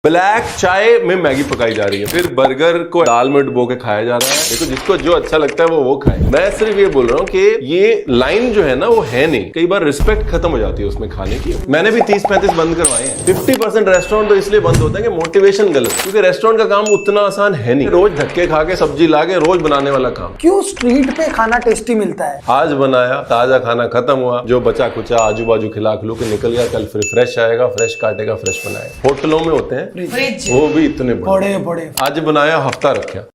Black चाय में Maggi पकाई जा रही है, फिर बर्गर को दाल में डुबो के खाया जा रहा है। देखो जिसको जो अच्छा लगता है वो खाए। मैं सिर्फ ये बोल रहा हूँ कि ये लाइन जो है ना वो है नहीं। कई बार रिस्पेक्ट खत्म हो जाती है उसमें खाने की। मैंने भी 30-35 बंद करवाए हैं। 50% रेस्टोरेंट तो इसलिए बंद होते हैं कि मोटिवेशन गलत, क्योंकि रेस्टोरेंट का काम उतना आसान है नहीं। रोज धक्के खा के सब्जी ला के रोज बनाने वाला काम। क्यों स्ट्रीट पे खाना टेस्टी मिलता है? आज बनाया, ताजा खाना खत्म हुआ, जो बचा कुचा आजू बाजू खिला खिलू के निकल गया, कल फिर फ्रेश आएगा, फ्रेश काटेगा, फ्रेश बनाएगा। होटलों में होते हैं वो भी इतने बड़े बड़े। आज बनाया हफ्ता रखा।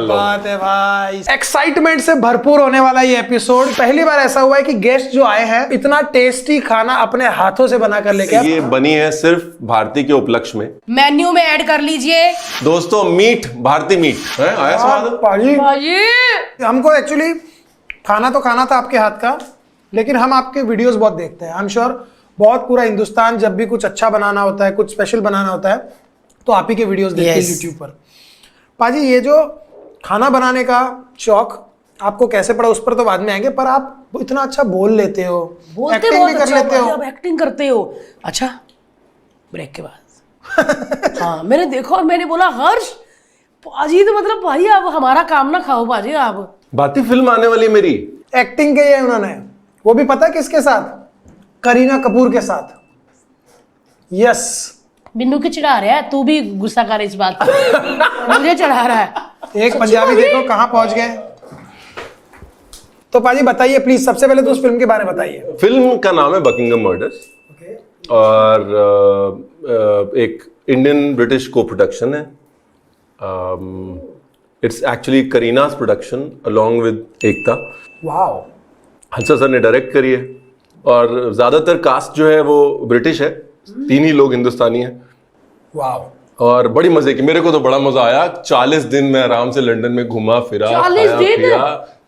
बात है भाई, एक्साइटमेंट से भरपूर होने वाला ये एपिसोड। पहली बार ऐसा हुआ है कि गेस्ट जो आए हैं इतना टेस्टी खाना अपने हाथों से बना कर लेके ये बनी है सिर्फ भारती के उपलक्ष्य में। मेन्यू में ऐड कर लीजिए दोस्तों। मीट, भारती मीट है। आया स्वाद भाई। हमको एक्चुअली खाना तो खाना था आपके हाथ का, लेकिन हम आपके वीडियोस बहुत देखते हैं। आई एम श्योर बहुत पूरा हिंदुस्तान जब भी कुछ अच्छा बनाना होता है, कुछ स्पेशल बनाना होता है, तो आप ही के वीडियोस देखते हैं यूट्यूब पर। पाजी, ये जो खाना बनाने का शौक आपको कैसे पड़ा उस पर तो बाद में आएंगे, पर आप इतना अच्छा बोल लेते हो, एक्टिंग भी कर लेते हो। आप एक्टिंग करते हो। अच्छा, ब्रेक के बाद हाँ मैंने देखा और मैंने बोला हर्ष पाजी तो मतलब भाई आप हमारा काम ना खाओ पाजी। आप भारती फिल्म आने वाली है मेरी। एक्टिंग की है उन्होंने, वो भी पता है किसके साथ? करीना कपूर के साथ। यस। बिन्नू के चढ़ा रहा है, तू भी गुस्सा कर इस बात पे। मुझे चढ़ा रहा है। एक पंजाबी देखो कहां पहुंच गए। तो पाजी बताइए प्लीज, सबसे पहले तो उस फिल्म के बारे में बताइए। फिल्म का नाम है बकिंगम मर्डर्स और एक इंडियन ब्रिटिश को प्रोडक्शन है। It's actually Kareena's production along with Ekta. Wow. Hansal sir ने डायरेक्ट करी है और ज्यादातर कास्ट जो है वो ब्रिटिश है, 3 ही लोग हिंदुस्तानी हैं। वाओ। और बड़ी मजे की, मेरे को तो बड़ा मजा आया। 40 दिन मैं आराम से लंदन में घुमा फिरा,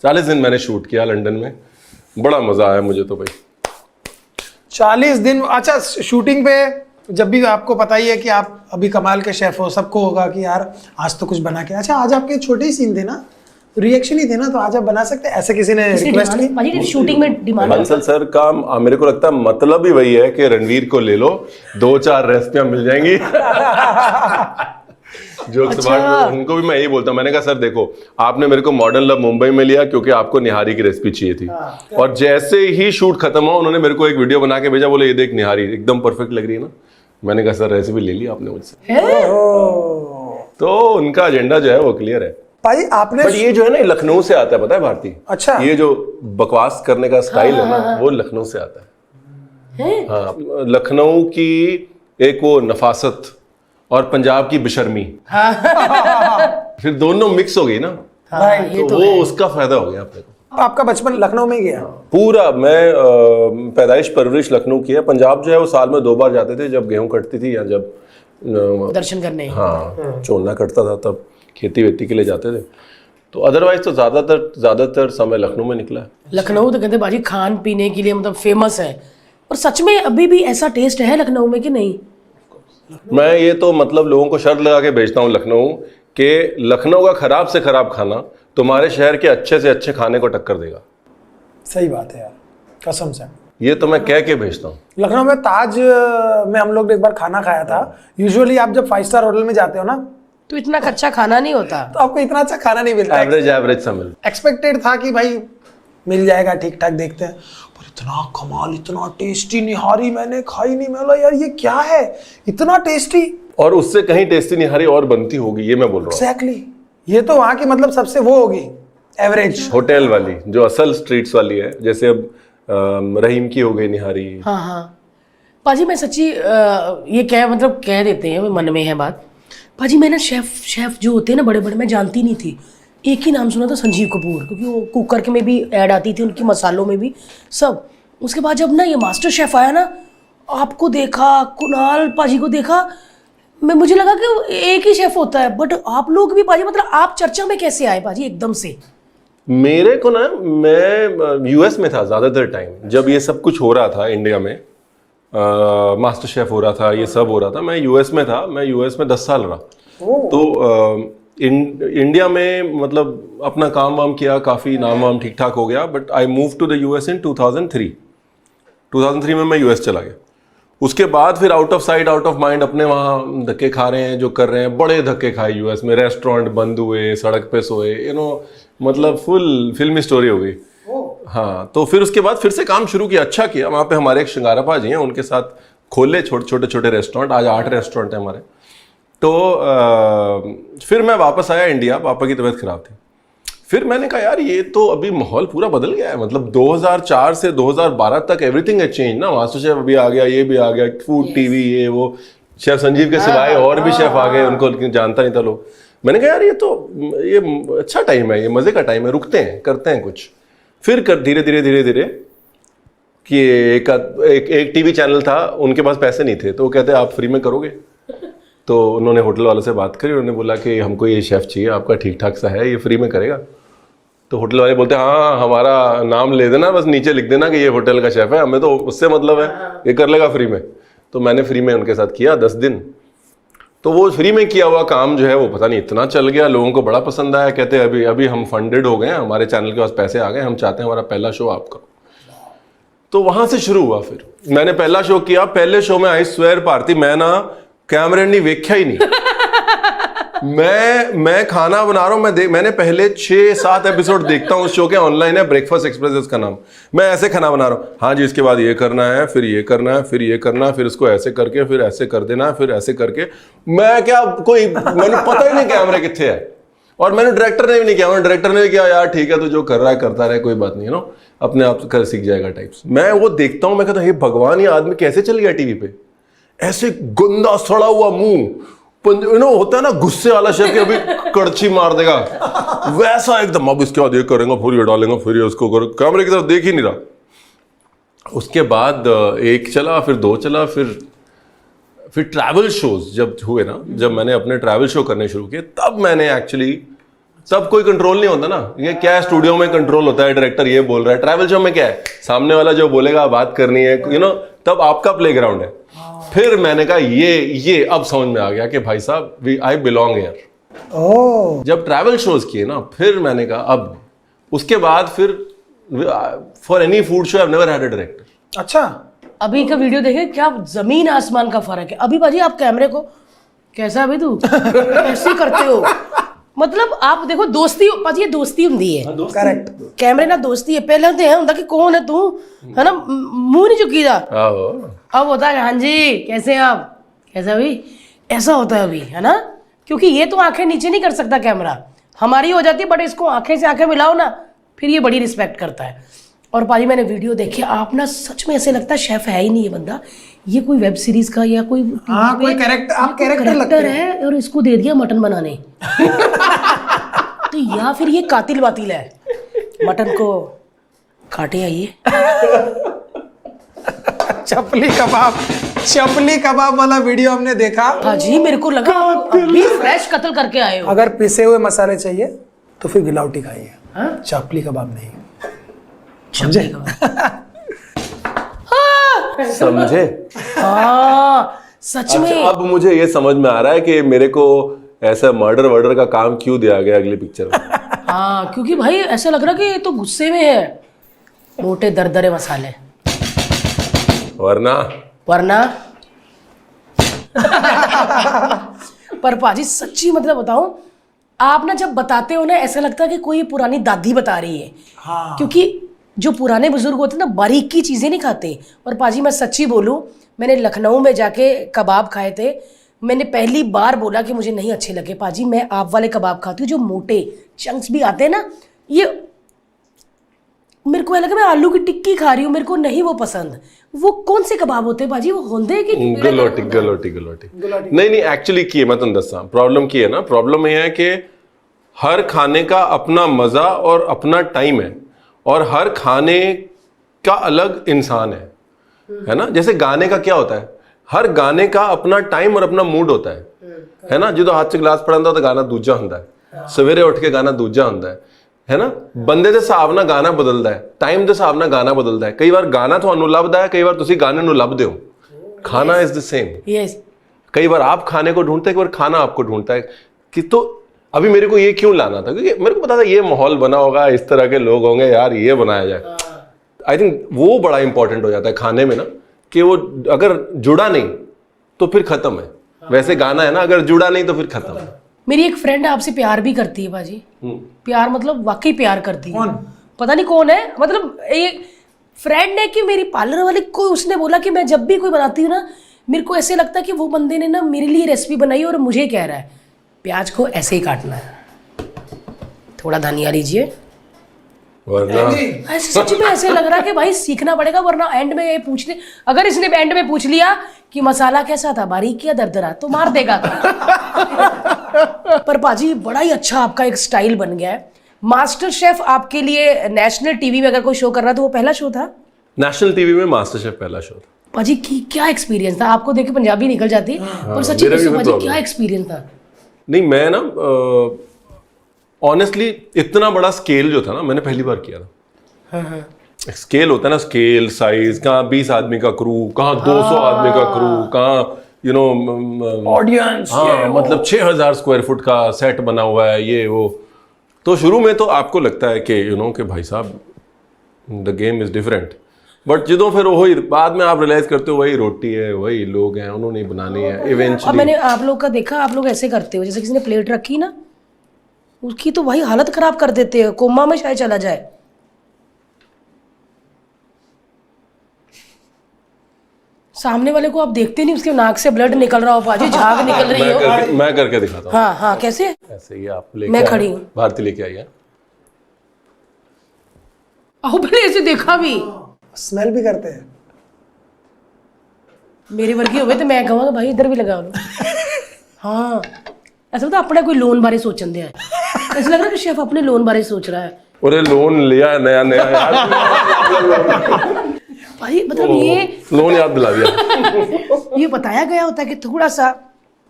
40 दिन मैंने शूट किया लंदन में। बड़ा मजा आया मुझे तो भाई। 40 दिन। अच्छा, शूटिंग पे जब भी आपको पता ही है कि आप अभी कमाल के शेफ हो, सबको होगा कि यार आज तो कुछ बना के। अच्छा, आज आपके छोटे ही सीन थे ना, रिएक्शन ही थे ना, तो आज आप बना सकते हैं, ऐसे किसी ने रिक्वेस्ट की? शूटिंग में डिमांड। बंसल सर का मेरे को लगता है मतलब ही वही है कि रणवीर को ले लो, 2-4 रेसिपियां मिल जाएंगी। जोक्स अबाउट, उनको भी मैं यही बोलता हूँ। मैंने कहा सर देखो, आपने मेरे को मॉडर्न लव मुंबई में लिया क्योंकि आपको निहारी की रेसिपी चाहिए थी। और जैसे ही शूट खत्म हुआ उन्होंने मेरे को एक वीडियो बना के भेजा, बोले ये देख निहारी एकदम परफेक्ट लग रही है ना। मैंने कहा सर रेसिपी ले ली आपने मुझसे। तो उनका एजेंडा जो है वो क्लियर है भाई। आपने बट ये जो है ना लखनऊ से आता है, पता है भारती? अच्छा। ये जो बकवास करने का स्टाइल है ना वो लखनऊ से आता है। हाँ, लखनऊ की एक वो नफासत और पंजाब की बेशर्मी, फिर दोनों मिक्स हो गई ना। तो वो उसका फायदा हो गया अपने को। आपका बचपन लखनऊ में गया? पूरा। मैं पैदाइश परवरिश लखनऊ की है। पंजाब जो है वो साल में 2 बार जाते थे, जब गेहूं कटती थी या जब दर्शन करने। हाँ, चोलना कटता था तब खेती वेती के लिए जाते थे। तो अदरवाइज तो ज्यादातर समय लखनऊ में निकला है। लखनऊ तो कहते बाजी खान पीने के लिए मतलब फेमस है, और सच में अभी भी ऐसा टेस्ट है लखनऊ में कि नहीं? मैं ये तो मतलब लोगों को शर्त लगा के भेजता हूँ लखनऊ के, लखनऊ का खराब से खराब खाना तुम्हारे शहर के अच्छे से अच्छे खाने को टक्कर देगा। सही बात है यार, कसम से। ये तो मैं कह के भेजता हूँ। लखनऊ में ताज में हम लोग ने एक बार खाना खाया था। यूजुअली आप जब 5 स्टार होटल में जाते हो ना तो इतना अच्छा खाना नहीं होता, तो आपको इतना अच्छा खाना नहीं मिलता। एवरेज सा मिलता। एक्सपेक्टेड था कि भाई मिल जाएगा ठीक ठाक, देखते हैं, पर इतना कमाल, इतना टेस्टी निहारी मैंने खाई नहीं। मैं बोला यार ये क्या है, इतना टेस्टी। और उससे कहीं टेस्टी निहारी और बनती होगी, ये मैं बोल रहा हूँ। एग्जैक्टली। ये तो वहां की मतलब सबसे वो होगी एवरेज होटल वाली, जो असल स्ट्रीट्स वाली है। जैसे अब रहीम की हो गई निहारी। हाँ हाँ पाजी, मैं सच्ची ये कह देते हैं, मन में है बात। पाजी मैं ना शेफ जो होते हैं ना बड़े बड़े, मैं जानती नहीं थी। एक ही नाम सुना था, संजीव कपूर, क्योंकि वो कुकर के में भी ऐड आती थी, उनकी मसालों में भी सब। उसके बाद जब ना ये मास्टर शेफ आया ना, आपको देखा, कुणाल पाजी को देखा, मुझे लगा कि एक ही शेफ होता है। बट आप लोग भी पाजी, मतलब आप चर्चा में कैसे आए पाजी एकदम से? मेरे को ना, मैं यूएस में था ज्यादातर टाइम जब ये सब कुछ हो रहा था इंडिया में। मास्टर शेफ हो रहा था, ये सब हो रहा था। मैं यूएस में था, मैं यूएस में 10 साल रहा। तो इंडिया में मतलब अपना काम वाम किया, काफ़ी नाम वाम ठीक ठाक हो गया, but I move to the US in 2003 में मैं यूएस चला गया। उसके बाद फिर out of sight out of mind अपने वहाँ धक्के खा रहे हैं, जो कर रहे हैं, बड़े धक्के खाए यूएस में, रेस्टोरेंट बंद हुए, सड़क पे सोए, मतलब फुल फिल्मी स्टोरी हो गई। हाँ, तो फिर उसके बाद फिर से काम शुरू किया, अच्छा किया। वहाँ पे हमारे एक श्रृंगारा भाजी हैं, उनके साथ खोले छोटे छोटे रेस्टोरेंट, आज 8 रेस्टोरेंट हैं हमारे। तो फिर मैं वापस आया इंडिया, पापा की तबीयत खराब थी। फिर मैंने कहा यार ये तो अभी माहौल पूरा बदल गया है, मतलब 2004 से 2012 तक एवरीथिंग है चेंज ना, मास्टर शेफ अभी आ गया, ये भी आ गया, फूड टीवी, ये वो, शेफ संजीव के सिवाय और भी शेफ आ गए, उनको जानता नहीं था लोग। मैंने कहा यार ये अच्छा टाइम है, ये मजे का टाइम है, रुकते हैं, करते हैं कुछ। फिर धीरे धीरे कि एक टीवी चैनल था, उनके पास पैसे नहीं थे, तो वो कहते आप फ्री में करोगे? तो उन्होंने होटल वालों से बात करी, उन्होंने बोला कि हमको ये शेफ चाहिए, आपका ठीक ठाक सा है, ये फ्री में करेगा? तो होटल वाले बोलते हाँ हमारा नाम ले देना, बस नीचे लिख देना कि ये होटल का शेफ है, हमें तो उससे मतलब है, ये कर लेगा फ्री में। तो मैंने फ्री में उनके साथ किया 10 दिन। तो वो फ्री में किया हुआ काम जो है वो पता नहीं इतना चल गया, लोगों को बड़ा पसंद आया, कहते हैं अभी हम फंडेड हो गए हैं, हमारे चैनल के पास पैसे आ गए, हम चाहते हैं हमारा पहला शो आप करो। तो वहां से शुरू हुआ। फिर मैंने पहला शो किया, पहले शो में आई स्वेर भारती, मैं ना कैमरे नहीं वेख्या ही नहीं। मैं खाना बना रहा हूं, मैंने पहले 6-7 एपिसोड देखता हूं उस शो के, ऑनलाइन है, ब्रेकफास्ट एक्सप्रेस उसका नाम। मैं ऐसे खाना बना रहा हूं, हाँ जी इसके बाद ये करना है, फिर ये करना है, फिर ये करना है, फिर इसको ऐसे करके, फिर ऐसे कर देना है, फिर ऐसे करके। मैंने पता ही नहीं कैमरे कितने है, और मैंने डायरेक्टर ने भी नहीं किया, डायरेक्टर ने भी किया यार ठीक है तो जो कर रहा है करता रहे, कोई बात नहीं, अपने आप कर सीख जाएगा टाइप्स। मैं वो देखता हूं, मैं कहता हे भगवान ये आदमी कैसे चल गया टीवी पे, ऐसे गंदा सड़ा हुआ मुंह, होता है ना गुस्से वाला शेफ कि अभी कड़छी मार देगा, वैसा एकदम, अब इसके बाद ये करेंगे, फिर ये डालेंगे, फिर ये उसको करो, कैमरे की तरफ देख ही नहीं रहा। उसके बाद 1 चला, फिर 2 चला, फिर ट्रैवल शोज जब हुए ना, जब मैंने अपने ट्रैवल शो करने शुरू किए, तब मैंने एक्चुअली, तब कोई कंट्रोल नहीं होता ना, ये क्या है स्टूडियो में कंट्रोल होता है, डायरेक्टर ये बोल रहा है, ट्रैवल शो में क्या है सामने वाला जो बोलेगा बात करनी है, तब आपका प्लेग्राउंड है। फिर मैंने कहा ये अब समझ में आ गया कि भाई साहब आई बिलोंग हियर। जब ट्रैवल शोज किए ना, फिर मैंने कहा अब, उसके बाद फिर for any food show I have never had a director. अच्छा, अभी का वीडियो देखे, क्या जमीन आसमान का फर्क है। अभी बाजी आप कैमरे को कैसा अभी तू कैसे करते हो, मतलब आप देखो दोस्ती पाजी, ये दोस्ती हुंदी है, करेक्ट, कैमरे ना दोस्ती है। पहले तो है हुंदा कि कौन है तू, है ना, मुंह नहीं चुकी था, अब होता है हाँ जी कैसे हैं आप, कैसा भी, ऐसा होता है अभी, है ना, क्योंकि ये तो आंखें नीचे नहीं कर सकता कैमरा, हमारी हो जाती है, बट इसको आंखें से आंखें मिलाओ ना, फिर ये बड़ी रिस्पेक्ट करता है। और पाजी मैंने वीडियो देखी, आप ना सच में ऐसे लगता है शेफ है ही नहीं ये बंदा, ये कोई वेब सीरीज का या कोई, हाँ कोई कैरेक्टर, आप कैरेक्टर लगते है, और इसको दे दिया मटन बनाने। तो या फिर ये कातिल वातिल है, मटन को काटे आइए। चपली कबाब वाला वीडियो हमने देखा। हाँ जी, मेरे को लगा अभी फ्रेश कत्ल करके आए हो। अगर पिसे हुए मसाले चाहिए तो फिर गिलावटी खाइए, चपली कबाब नहीं, समझे? समझे? हाँ सच में। अब मुझे ये समझ में आ रहा है कि मेरे को ऐसा मर्डर का काम क्यों दिया गया अगली पिक्चर में। हाँ, क्योंकि भाई ऐसा लग रहा कि ये तो गुस्से में है, मोटे दरदरे मसाले, वरना पर पाजी सच्ची मतलब बताऊं, आप ना जब बताते हो ना, ऐसा लगता है कि कोई पुरानी दादी बता रही है। हाँ। क्योंकि जो पुराने बुजुर्ग होते हैं ना, बारीकी चीजें नहीं खाते। और पाजी मैं सच्ची बोलूं, मैंने लखनऊ में जाके कबाब खाए थे, मैंने पहली बार बोला कि मुझे नहीं अच्छे लगे। पाजी मैं आप वाले कबाब खाती हूँ जो मोटे चंक्स भी आते हैं ना, ये मेरे को लगा मैं आलू की टिक्की खा रही हूँ, मेरे को नहीं वो पसंद। वो कौन से कबाब होते हैं बाजी, वो होंदे कि गलोटी नहीं एक्चुअली की है, मैं तुम दसा प्रॉब्लम की है ना, प्रॉब्लम ये है कि हर खाने का अपना मजा और अपना टाइम है, और हर खाने का अलग इंसान है ना। जैसे गाने का क्या होता है, हर गाने का अपना टाइम और अपना मूड होता है ना। जो हाथ से गिलास पड़ा तो गाना दूजा होता है, सवेरे उठ के गाना दूजा होता है ना। बंदे दे हिसाब नाल गाना बदलता है, टाइम दे हिसाब नाल गाना बदलता है। कई बार गाना तुहानू लभदा है, कई बार तुसी गाने नू लभदे हो। खाना इज द सेम। यस, कई बार आप खाने को ढूंढते हैं, कई बार खाना आपको ढूंढता है कि तो अभी मेरे को ये क्यों लाना था, क्योंकि मेरे को पता था ये माहौल बना होगा, इस तरह के लोग होंगे, यार ये बनाया जाए। आई थिंक वो बड़ा इंपॉर्टेंट हो जाता है खाने में ना, कि वो अगर जुड़ा नहीं तो फिर खत्म है। वैसे गाना है ना, अगर जुड़ा नहीं तो फिर खत्म है। मेरी एक फ्रेंड आपसे प्यार भी करती है भाजी, प्यार मतलब वाकई प्यार करती है। कौन? पता नहीं कौन है, मतलब एक फ्रेंड है कि मेरी पार्लर वाले को उसने बोला कि मैं जब भी कोई बनाती हूँ ना, मेरे को ऐसे लगता है कि वो बंदे ने ना मेरे लिए रेसिपी बनाई और मुझे कह रहा है प्याज को ऐसे ही काटना है, थोड़ा धनिया लीजिए, वरना ऐसे सच में ऐसे लग रहा है कि भाई सीखना पड़ेगा, वरना एंड में ये पूछने, अगर इसने एंड में पूछ लिया कि मसाला कैसा था, बारीक या दरदरा, तो मार देगा। पर पाजी बड़ा ही अच्छा आपका एक स्टाइल बन गया है। मास्टर शेफ आपके लिए नेशनल टीवी में अगर कोई शो कर रहा तो वो पहला शो था? नेशनल टीवी में मास्टर शेफ पहला शो था। पाजी की क्या एक्सपीरियंस था? आपको देख के पंजाबी निकल जाती, पर सच्ची मेरा भी पाजी problem क्या एक्सपीरियंस था? नहीं, मैं ना ऑनेस्टली इतना बड़ा स्केल जो था ना, मैंने पहली बार किया था। स्केल होता है ना, स्केल साइज, कहाँ 20 आदमी का क्रू, कहाँ 200 आदमी का क्रू, कहाँ ऑडियंस, हाँ, मतलब 6000 स्क्वायर फुट का सेट बना हुआ है, ये वो। तो शुरू में तो आपको लगता है कि कि भाई साहब the game is different, but ਜਦੋਂ फिर वही बाद में आप रियलाइज करते हो वही रोटी है, वही लोग हैं, उन्होंने ही बनानी है अब इवेंचुअली। मैंने आप लोग का देखा, आप लोग ऐसे करते हो जैसे किसी ने प्लेट रखी ना, उसकी तो भाई हालत खराब कर देते हो, कोमा में शायद चला जाए। सामने वाले को आप देखते नहीं, उसके नाक से ब्लड निकल रहा हो पाजी, झाग निकल रही हो। मैं करके दिखाता हूँ। हाँ हाँ, कैसे? ऐसे ही आप लेके मैं आए। खड़ी हूँ। भारती लेके आई है। आओ पहले ऐसे देखा भी, स्मेल भी करते हैं। मेरे वर्गी हो गए तो मैं कहूँगा भाई इधर भी लगा लो। हाँ, ऐसा तो अपना कोई लोन बारे सोचन दिया है, ऐसा लग रहा है कि शेफ अपने लोन बारे सोच रहा है। और लोन लिया है नया नया यार। भाई मतलब ये लोन याद दिला दिया। ये बताया गया होता है कि थोड़ा सा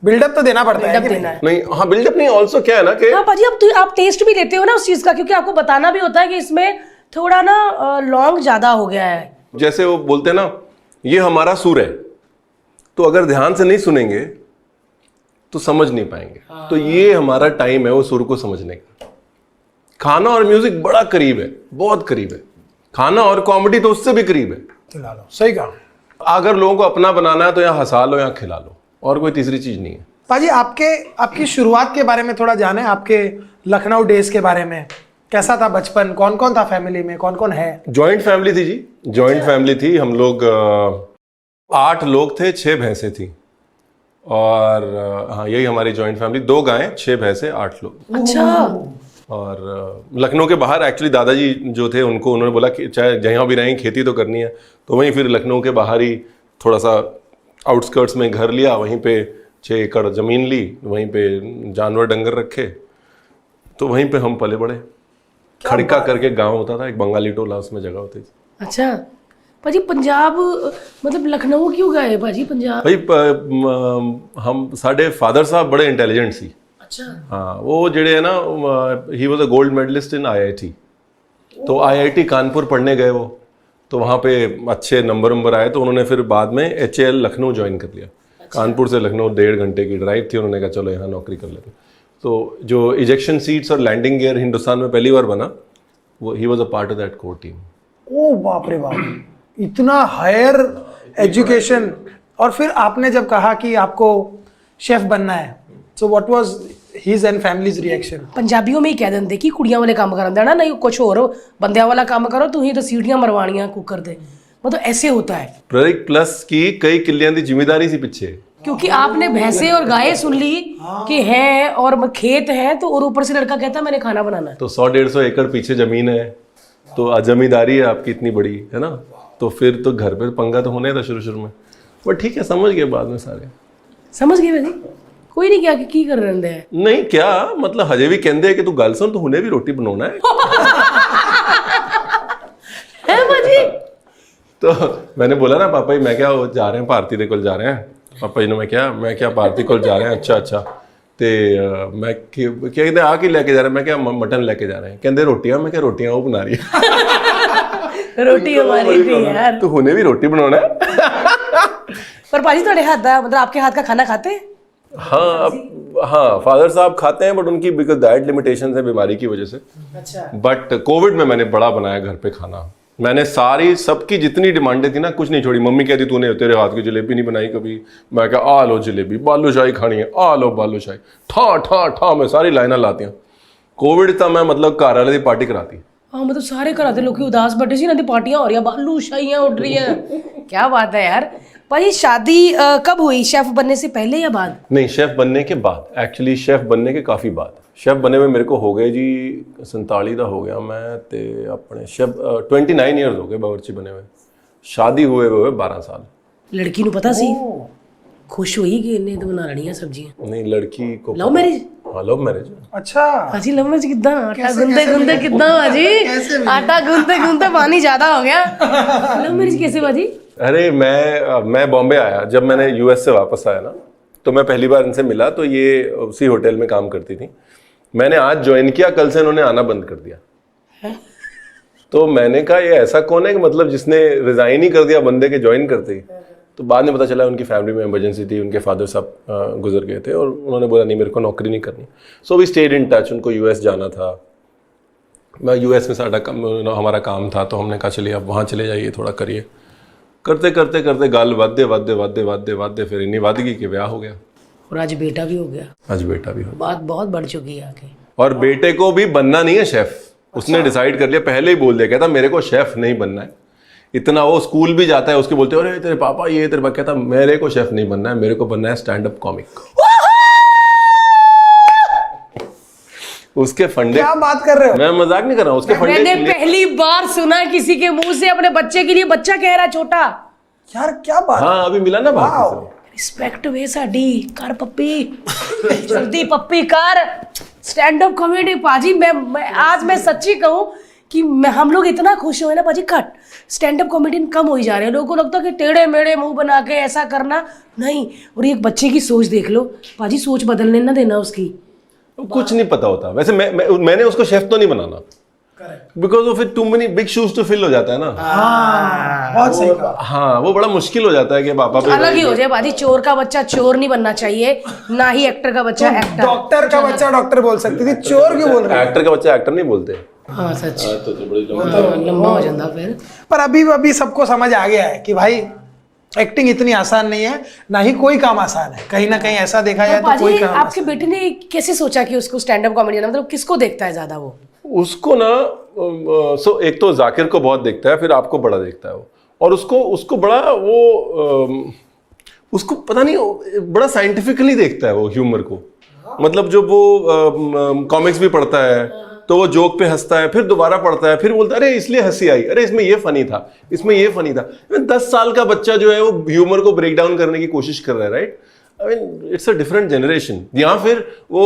बिल्डअप तो देना पड़ता है बिल्डअप कि देना है। नहीं, हाँ बिल्डअप नहीं, ऑल्सो क्या है ना कि हाँ पाजी, अब तो आप टेस्ट भी लेते हो ना उस चीज का, क्योंकि आपको बताना भी होता है कि इसमें थोड़ा ना लौंग ज्यादा हो गया है। जैसे वो बोलते हैं ना, ये हमारा सुर है, तो अगर ध्यान से नहीं सुनेंगे तो समझ नहीं पाएंगे। तो ये हमारा टाइम है वो सुर को समझने का। खाना और म्यूजिक बड़ा करीब है, बहुत करीब है। खाना और कॉमेडी तो उससे भी करीब है। खिला लो, सही कहा। अगर लोगों को अपना बनाना है तो या हंसा लो या खिला लो, और कोई तीसरी चीज नहीं है। पाजी आपकी शुरुआत के बारे में थोड़ा जाने, आपके लखनऊ डेज के बारे में। कैसा था बचपन, कौन कौन था फैमिली में, कौन कौन है? जॉइंट फैमिली थी जी, जॉइंट फैमिली थी। हम लोग 8 लोग थे, 6 भैंसें थी। और हाँ, यही हमारी जॉइंट फैमिली, 2 गायें, 6 भैंसें, 8 लोग। अच्छा, और लखनऊ के बाहर एक्चुअली दादाजी जो थे उनको उन्होंने बोला कि चाहे जहाँ भी रहें खेती तो करनी है, तो वहीं फिर लखनऊ के बाहर ही थोड़ा सा आउटस्कर्ट्स में घर लिया, वहीं पे 6 एकड़ ज़मीन ली, वहीं पे जानवर डंगर रखे, तो वहीं पे हम पले बड़े। खड़का करके गांव होता था, एक बंगाली टोला, उसमें जगह होती थी। अच्छा पाजी, पंजाब मतलब लखनऊ क्यों गए पाजी पंजाब? भाई हम साढ़े फादर साहब बड़े इंटेलिजेंट सी। अच्छा, हाँ, वो जड़े है ना, he was a gold medalist in IIT। तो IIT कानपुर पढ़ने गए वो, तो वहाँ पे अच्छे नंबर आए, तो उन्होंने फिर बाद में HAL लखनऊ ज्वाइन कर लिया। कानपुर से लखनऊ 1.5 घंटे की ड्राइव थी, उन्होंने कहा चलो यहाँ नौकरी कर लेते। तो जो इजेक्शन सीट्स और लैंडिंग गियर हिंदुस्तान में पहली बार बना, वो ही was a part of that core team. ओ बाप रे बाप, इतना हायर एजुकेशन। और फिर आपने जब कहा कि आपको शेफ बनना है, so what was his and families reaction? पंजाबियों में ही कह देंगे कि कुड़ियां वाले काम करन देना, नहीं कुछ और बंदियां वाला काम करो, तुम ही तो सीटियां मरवानियां कुकर दे, मतलब ऐसे होता है। प्लस की कई किलियां दी जिम्मेदारी सी पीछे, क्योंकि आपने भैंसे और गायें सुन ली कि हैं और खेत है, तो और ऊपर से लड़का कहता है मैंने खाना बनाना है। तो 100-150 एकड़ पीछे जमीन है, तो जमींदारी है आपकी इतनी बड़ी, है ना, तो फिर तो घर पे पंगा तो होने था शुरू में, बट ठीक है, समझ गए बाद में सारे। समझ गए भाई, कोई नहीं क्या की कर रहे हैं। नहीं क्या मतलब, हजे भी कहते हैं कि तू गल सुन, तो हुने भी रोटी बनाना है। है भाजी? तो मैंने बोला ना पापा जी, मैं क्या वो जा रहे हैं भारती दे कोल जा रहे हैं। पापा जी ने मैं क्या भारती कोल जा रहे हैं, अच्छा ते मैं कहते आ के लेके जा रहे हैं, मैं क्या मटन लेके जा रहे हैं, कहते रोटियां, मैं क्या रोटियां वो बना रही है। रोटी हमारी थी यार। तो हुने भी रोटी बनाना है। पर पाजी थोड़े हाथ दा, मतलब आपके हाथ का खाना खाते? हाँ हाँ फादर साहब खाते हैं बट उनकी बिकॉज डाइट लिमिटेशन है बीमारी की वजह से। अच्छा। बट कोविड में मैंने बड़ा बनाया घर पे खाना। मैंने सारी सबकी जितनी डिमांडें थी ना कुछ नहीं छोड़ी। मम्मी कहती तूने तेरे हाथ की जलेबी नहीं बनाई कभी। मैं कहा आ लो जलेबी, बालूशाही खानी है, आ लो बालूशाही, ठा ठा ठा मैं सारी लाइना लाती हूँ। कोविड था मैं मतलब घर वाले की पार्टी कराती। हाँ मतलब सारे घराते लोग उदास बैठे सी ना पार्टियां हो रही हैं, बालूशाहियां उड़ रही हैं। क्या बात है यार। भाई शादी कब हुई, शेफ बनने से पहले या बाद? नहीं शेफ बनने के बाद, एक्चुअली शेफ बनने के काफ़ी बाद। शेफ बने हुए मेरे को हो गए जी 47 का हो गया मैं ते अपने शेफ 29 ईयर्स हो गए बावर्ची बने हुए। शादी हुए 12 साल। लड़की ਨੂੰ पता सी खुश हुई कि इन्हें तो बना रही है सब्जियां? नहीं लड़की को लव मैरिज? हाँ लव मैरिज। अच्छा हाजी लव मैरिज कितना आटा गूंदे गूंदे कितना बाजी, आटा गूंदे गूंदे पानी ज्यादा हो गया। लव मैरिज कैसे बाजी? अरे मैं बॉम्बे आया, जब मैंने यूएस से वापस आया ना तो मैं पहली बार इनसे मिला तो ये उसी होटल में काम करती थी। मैंने आज ज्वाइन किया, कल से इन्होंने आना बंद कर दिया। तो मैंने कहा ये ऐसा कौन है कि मतलब जिसने रिजाइन ही कर दिया बंदे के ज्वाइन करते ही। तो बाद में पता चला उनकी फैमिली में इमरजेंसी थी, उनके फादर साहब गुजर गए थे और उन्होंने बोला नहीं मेरे को नौकरी नहीं करनी। So we stayed in touch. उनको यूएस जाना था, मैं यूएस में हमारा काम था तो हमने कहा चलिए आप वहाँ चले जाइए थोड़ा करिए। करते करते करते गाल वाद्य वाद्य वाद्य वाद्य वाद्य फिर इन्हीं वादगी के ब्याह हो गया और आज बेटा भी हो गया। आज बेटा भी हो गया। बात बहुत बढ़ चुकी है आगे। और बेटे को भी बनना नहीं है शेफ, उसने डिसाइड कर लिया, पहले ही बोल दिया, कहता मेरे को शेफ नहीं बनना है। इतना वो स्कूल भी जाता है, उसके बोलते अरे तेरे पापा ये तेरे पापा, कहता मेरे को शेफ नहीं बनना है, मेरे को बनना है स्टैंड अप कॉमिक। उसके फंडे, क्या बात कर रहे हो? मैं मजाक नहीं कर रहा हूँ, उसके फंडे मैंने पहली बार सुना किसी के मुंह से अपने बच्चे के लिए बच्चा कह रहा छोटा। यार क्या बात। हाँ अभी मिला ना बात। रिस्पेक्ट वे साडी कर पप्पी, जल्दी पप्पी कर स्टैंड अप कॉमेडी। पाजी मैं आज मैं सच्ची कहूँ कि हम लोग इतना खुश हुए ना पाजी, कट स्टैंड अप कॉमेडियन कम हो ही जा रहे हैं। लोगों को लगता है कि टेढ़े मेढ़े मुंह बना के ऐसा करना नहीं। और एक बच्चे की सोच देख लो पाजी, सोच बदलने ना देना उसकी। कुछ नहीं पता होता वैसे। मैंने उसको शेफ तो नहीं बनाना, बिकॉज वो फिर too many big shoes to fill हो जाता है ना। बहुत सही कहा। हाँ वो बड़ा मुश्किल हो जाता है कि पापा पे अलग ही हो जाए बाजी। चोर का बच्चा चोर नहीं बनना चाहिए, ना ही एक्टर का बच्चा एक्टर। डॉक्टर का बच्चा डॉक्टर बोल सकती थी, चोर क्यों बोल रहे हो? एक्टर का बच्चा एक्टर नहीं बोलते। हाँ सच, तो बड़ी लंबा हो जाता फिर। पर अभी सबको समझ आ गया है कि भाई एक्टिंग इतनी आसान नहीं है, ना ही कोई काम आसान है। कहीं ना कहीं ऐसा देखा जाए तो कोई काम आपके बेटे ने कैसे सोचा कि उसको स्टैंड अप कॉमेडियन, मतलब किसको देखता है ज्यादा वो? उसको ना सो एक तो जाकिर को बहुत देखता है, फिर आपको बड़ा देखता है वो। और उसको बड़ा वो उसको पता नहीं बड़ा साइंटिफिकली देखता है वो ह्यूमर को। मतलब जब वो कॉमिक्स भी पढ़ता है तो वो जोक पे हंसता है, फिर दोबारा पढ़ता है, फिर बोलता है अरे इसलिए हंसी आई, अरे इसमें ये फनी था, इसमें ये फनी था। 10 साल का बच्चा जो है वो ह्यूमर को ब्रेक डाउन करने की कोशिश कर रहा है, right? I mean it's a different generation. यहाँ फिर वो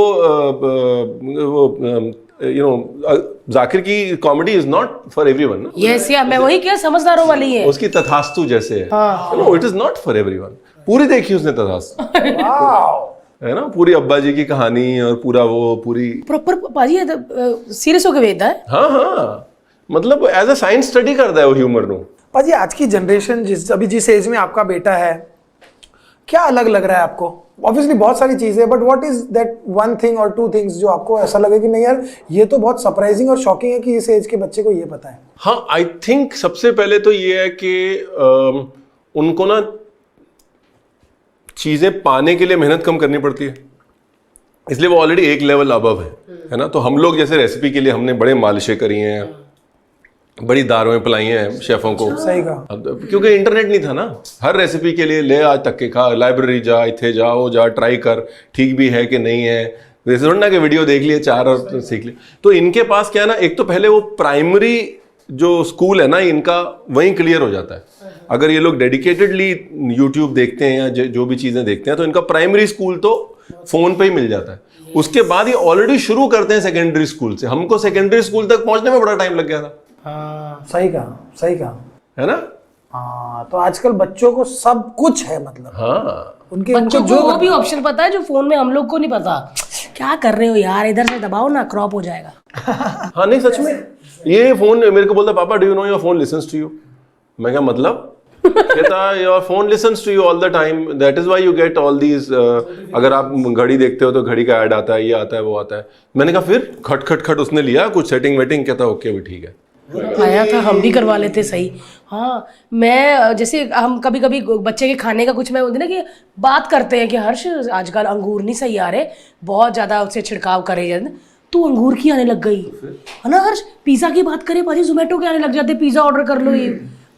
यू नो जाकिर की comedy is not for everyone ना। यस या मैं वही क्या समझदारों वाली है उसकी तथास्तु जैसे है। No it is not for everyone. पूरी देखी उसने तथास्तु है ना, पूरी अब्बा जी की कहानी और पूरा वो पूरी प्रॉपर पाजी सीरियस होके वेखदा है। हाँ मतलब एज अ साइंस स्टडी करता है वो ह्यूमर नो। पाजी आज की जनरेशन जिस एज में आपका बेटा है, क्या अलग लग रहा है आपको? ऑब्वियसली बहुत सारी चीजें, but what is that one thing और टू थिंग्स जो आपको ऐसा लगे कि नहीं यार ये तो बहुत सरप्राइजिंग और शॉकिंग है कि इस एज के बच्चे को ये पता है? हाँ आई थिंक सबसे पहले तो ये है कि उनको ना चीजें पाने के लिए मेहनत कम करनी पड़ती है, इसलिए वो ऑलरेडी एक लेवल अबव है ना। तो हम लोग जैसे रेसिपी के लिए हमने बड़े मालिशें करी हैं, बड़ी दारुएं पिलाई हैं शेफों को। सही कहा। क्योंकि इंटरनेट नहीं था ना, हर रेसिपी के लिए ले आज तक के खा, लाइब्रेरी जा, इथे जाओ जा, ट्राई कर, ठीक भी है कि नहीं है, जैसे थोड़ा ना कि वीडियो देख लिए 4 और सीख लिए। तो इनके पास क्या है ना, एक तो पहले वो प्राइमरी जो स्कूल है ना इनका वहीं क्लियर हो जाता है। अगर ये लोग डेडिकेटेडली यूट्यूब देखते हैं या जो भी चीजें देखते हैं तो इनका प्राइमरी स्कूल तो फोन पे ही मिल जाता है। उसके बाद ये ऑलरेडी शुरू करते हैं सेकेंडरी स्कूल से। हमको सेकेंडरी स्कूल तक पहुंचने में बड़ा टाइम लग गया था। हाँ सही कहा है ना। हाँ तो आजकल बच्चों को सब कुछ है, मतलब हाँ उनके बच्चों को वो भी ऑप्शन पता है जो फोन में हम लोग को नहीं पता। क्या कर रहे हो यार, इधर से दबाओ ना, क्रॉप हो जाएगा। हाँ नहीं सच में ये फोन मेरे को बोलता पापा do you know your phone listens to you. मैं क्या मतलब? कहता your phone listens to you all the time, that is why you get all these. अगर आप घड़ी देखते हो तो घड़ी का ऐड आता है, ये आता है, वो आता है। मैंने कहा फिर खट खट खट उसने लिया कुछ सेटिंग वेटिंग, कहता ओके भी ठीक है। आया था, हम भी करवा लेते सही। हाँ, मैं जैसे हम कभी कभी बच्चे के खाने का कुछ मैं बोलती ना कि बात करते हैं कि हर्ष आजकल अंगूर नहीं सही आ रहे, बहुत ज्यादा उससे छिड़काव करे जाते, तो अंगूर की आने लग गई है ना हर्ष। पिज्जा की बात करें पाजी, जोमेटो के आने लग जाते, पिज्जा ऑर्डर कर लो, ये